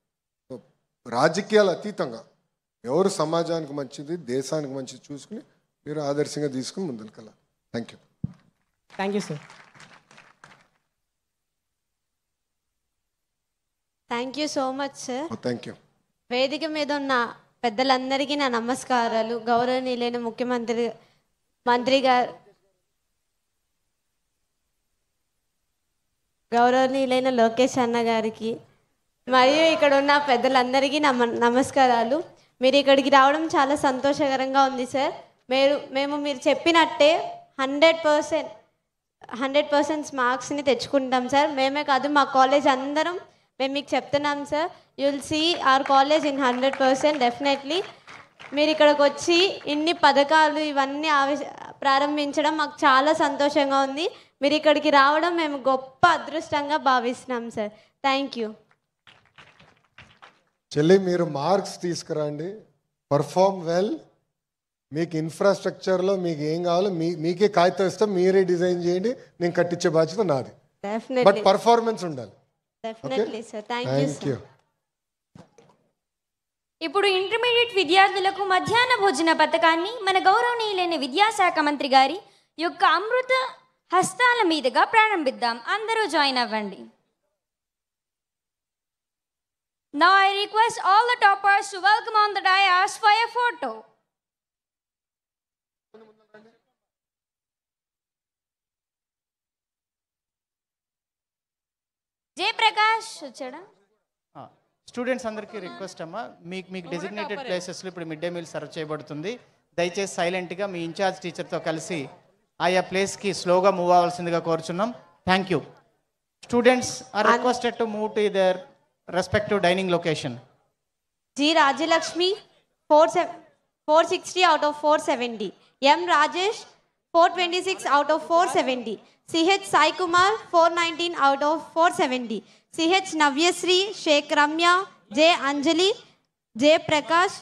రాజకీయాలు అతీతంగా ఎవరు సమాజానికి మంచిది, దేశానికి మంచిది చూసుకుని మీరు ఆదర్శంగా తీసుకుని ముందుకెళ్ళాలి. Thank you sir. Thank you so much sir. Thank you. వేదిక మీద ఉన్న పెద్దలందరికీ నా నమస్కారాలు. గౌరవనీయులైన మంత్రి గారు, గౌరవనీయులైన లోకేష్ అన్న గారికి మరియు ఇక్కడ ఉన్న పెద్దలందరికీ నమస్కారాలు. మీరు ఇక్కడికి రావడం చాలా సంతోషకరంగా ఉంది సార్. మేము మీరు చెప్పినట్టే 100% మార్క్స్ని తెచ్చుకుంటాం సార్. మేమే కాదు, మా కాలేజ్ అందరం మేము మీకు చెప్తున్నాం sir. You will see our college in 100% definitely. మీరు ఇక్కడికి వచ్చి ఇన్ని పథకాలు ఇవన్నీ ప్రారంభించడం మాకు చాలా సంతోషంగా ఉంది. మీరు ఇక్కడికి రావడం మేము గొప్ప అదృష్టంగా భావిస్తున్నాం సార్. Thank you. చెల్లి, మీరు మార్క్స్ తీసుకురండి, పర్ఫార్మ్ వెల్. మీకు ఇన్ఫ్రాస్ట్రక్చర్లో మీకు ఏం కావాలో మీకే కాగితం ఇస్తాం, మీరే డిజైన్ చేయండి, నేను కట్టించే బాధ్యత నాది. బట్ పర్ఫార్మెన్స్ ఉండాలి. Definitely sir. Thank you. ఇప్పుడు ఇంటర్మీడియట్ విద్యార్థులకు మధ్యాహ్న భోజన పథకాన్ని మన గౌరవనీయులైన విద్యాశాఖ మంత్రి గారి యొక్క అమృత హస్తాల మీదుగా ప్రారంభిద్దాం. అందరూ జాయిన్ అవ్వండి. Now I request all the toppers to welcome on the dais for a photo. Jayaprakash వచ్చాడా? స్టూడెంట్స్ అందరికీ రిక్వెస్ట్ అమ్మా, మీకు డెసిగ్నేటెడ్ ప్లేసెస్లో ఇప్పుడు మిడ్ డే మీల్ సర్వ్ చేయబడుతుంది. దయచేసి సైలెంట్గా మీ ఇన్ఛార్జ్ టీచర్తో కలిసి ఆయా ప్లేస్కి స్లోగా మూవ్ అవ్వాల్సిందిగా కోరుచున్నాం. Thank you. Students are requested to move to their respective dining location. G Rajalakshmi 460 out of 470. M Rajesh 426 out of 470. CH Sai Kumar 419 out of 470. CH Navyasri, Sheikh Ramya, J Anjali, J Prakash.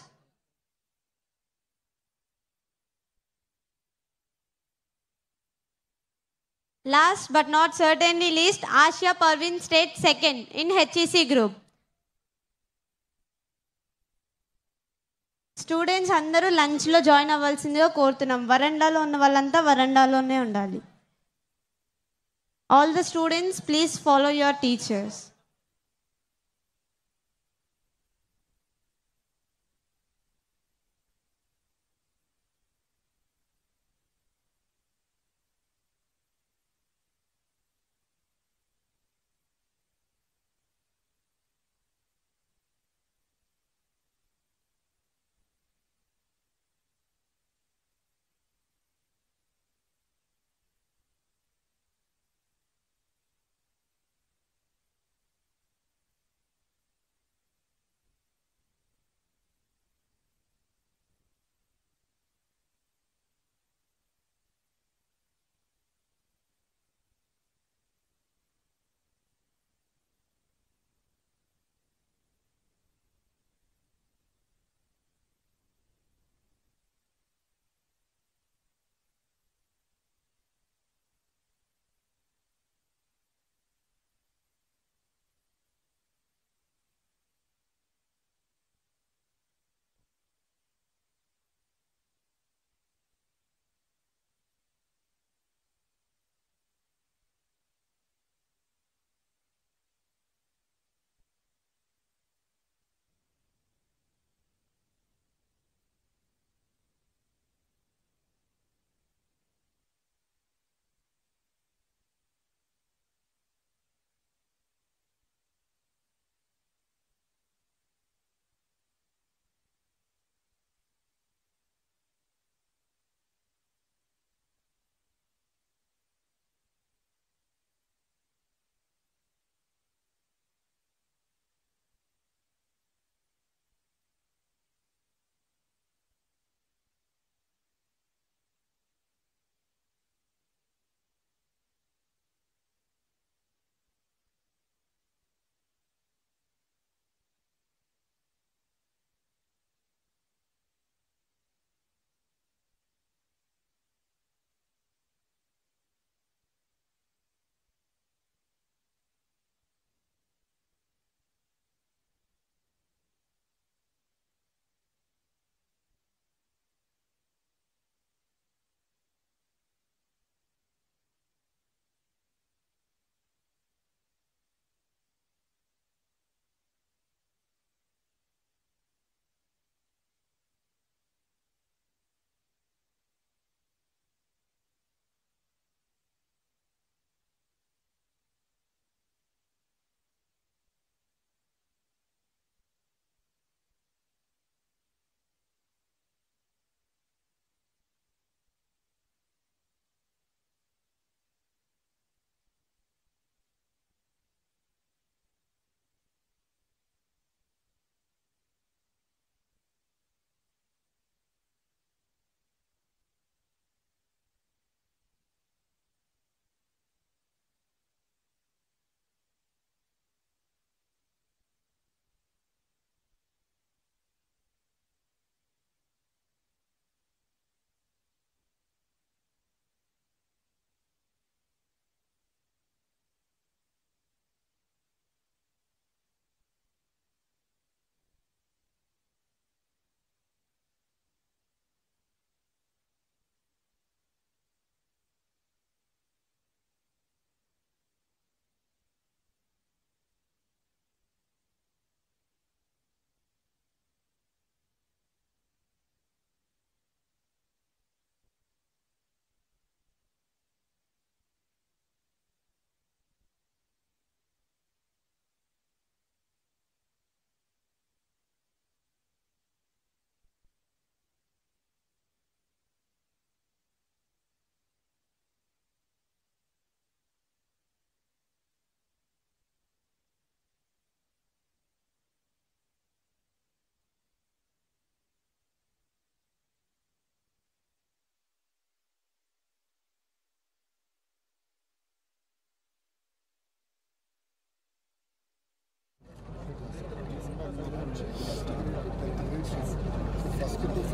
Last but not certainly least, Asha Parvin State second in HEC group. Students అందరూ లంచ్లో join అవ్వాల్సిందిగా కోరుతున్నాం. వరండాలో ఉన్న వాళ్ళంతా వరండాలోనే ఉండాలి. All the students please follow your teachers.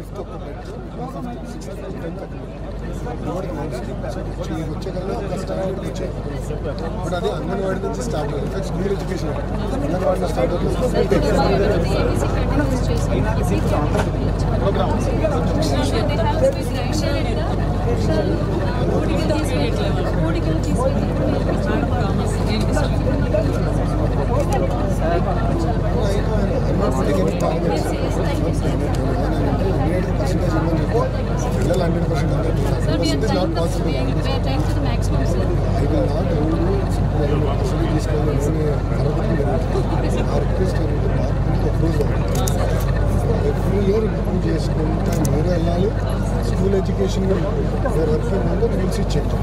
Fifth ఒక bed, sixth 10th ఒక bed వచ్చేకల్లా ఒక స్టాండర్డ్కి వచ్చాయి. ఇప్పుడు అది అంగన్వాడీ నుంచి స్టార్ట్ అయ్యింది. ఇన్ఫాక్ట్ స్కూల్ ఎడ్యుకేషన్ అంగన్వాడీలో స్టార్ట్ పిల్లలు 100% not possible. I will not అసలు తీసుకోవాలి. ఆ request approve every year improve చేసుకుంటా మీరు వెళ్ళాలి. స్కూల్ ఎడ్యుకేషన్ వర్కింగ్ ముందు రూల్స్ ఇచ్చేయండి.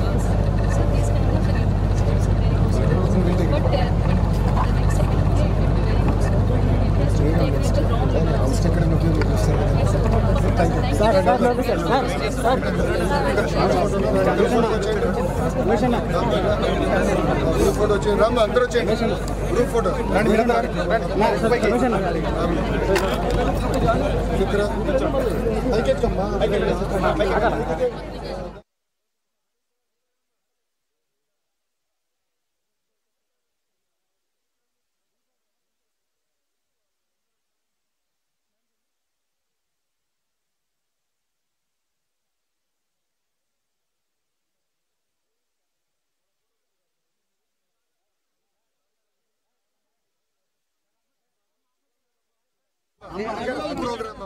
నెక్స్ట్ ఎక్కడ గ్రూప్ ఫోటో వచ్చేయండి. రామ్ అందరూ వచ్చేయండి. గ్రూప్ ఫోటో ఇక్కడ ప్రోగ్రామ్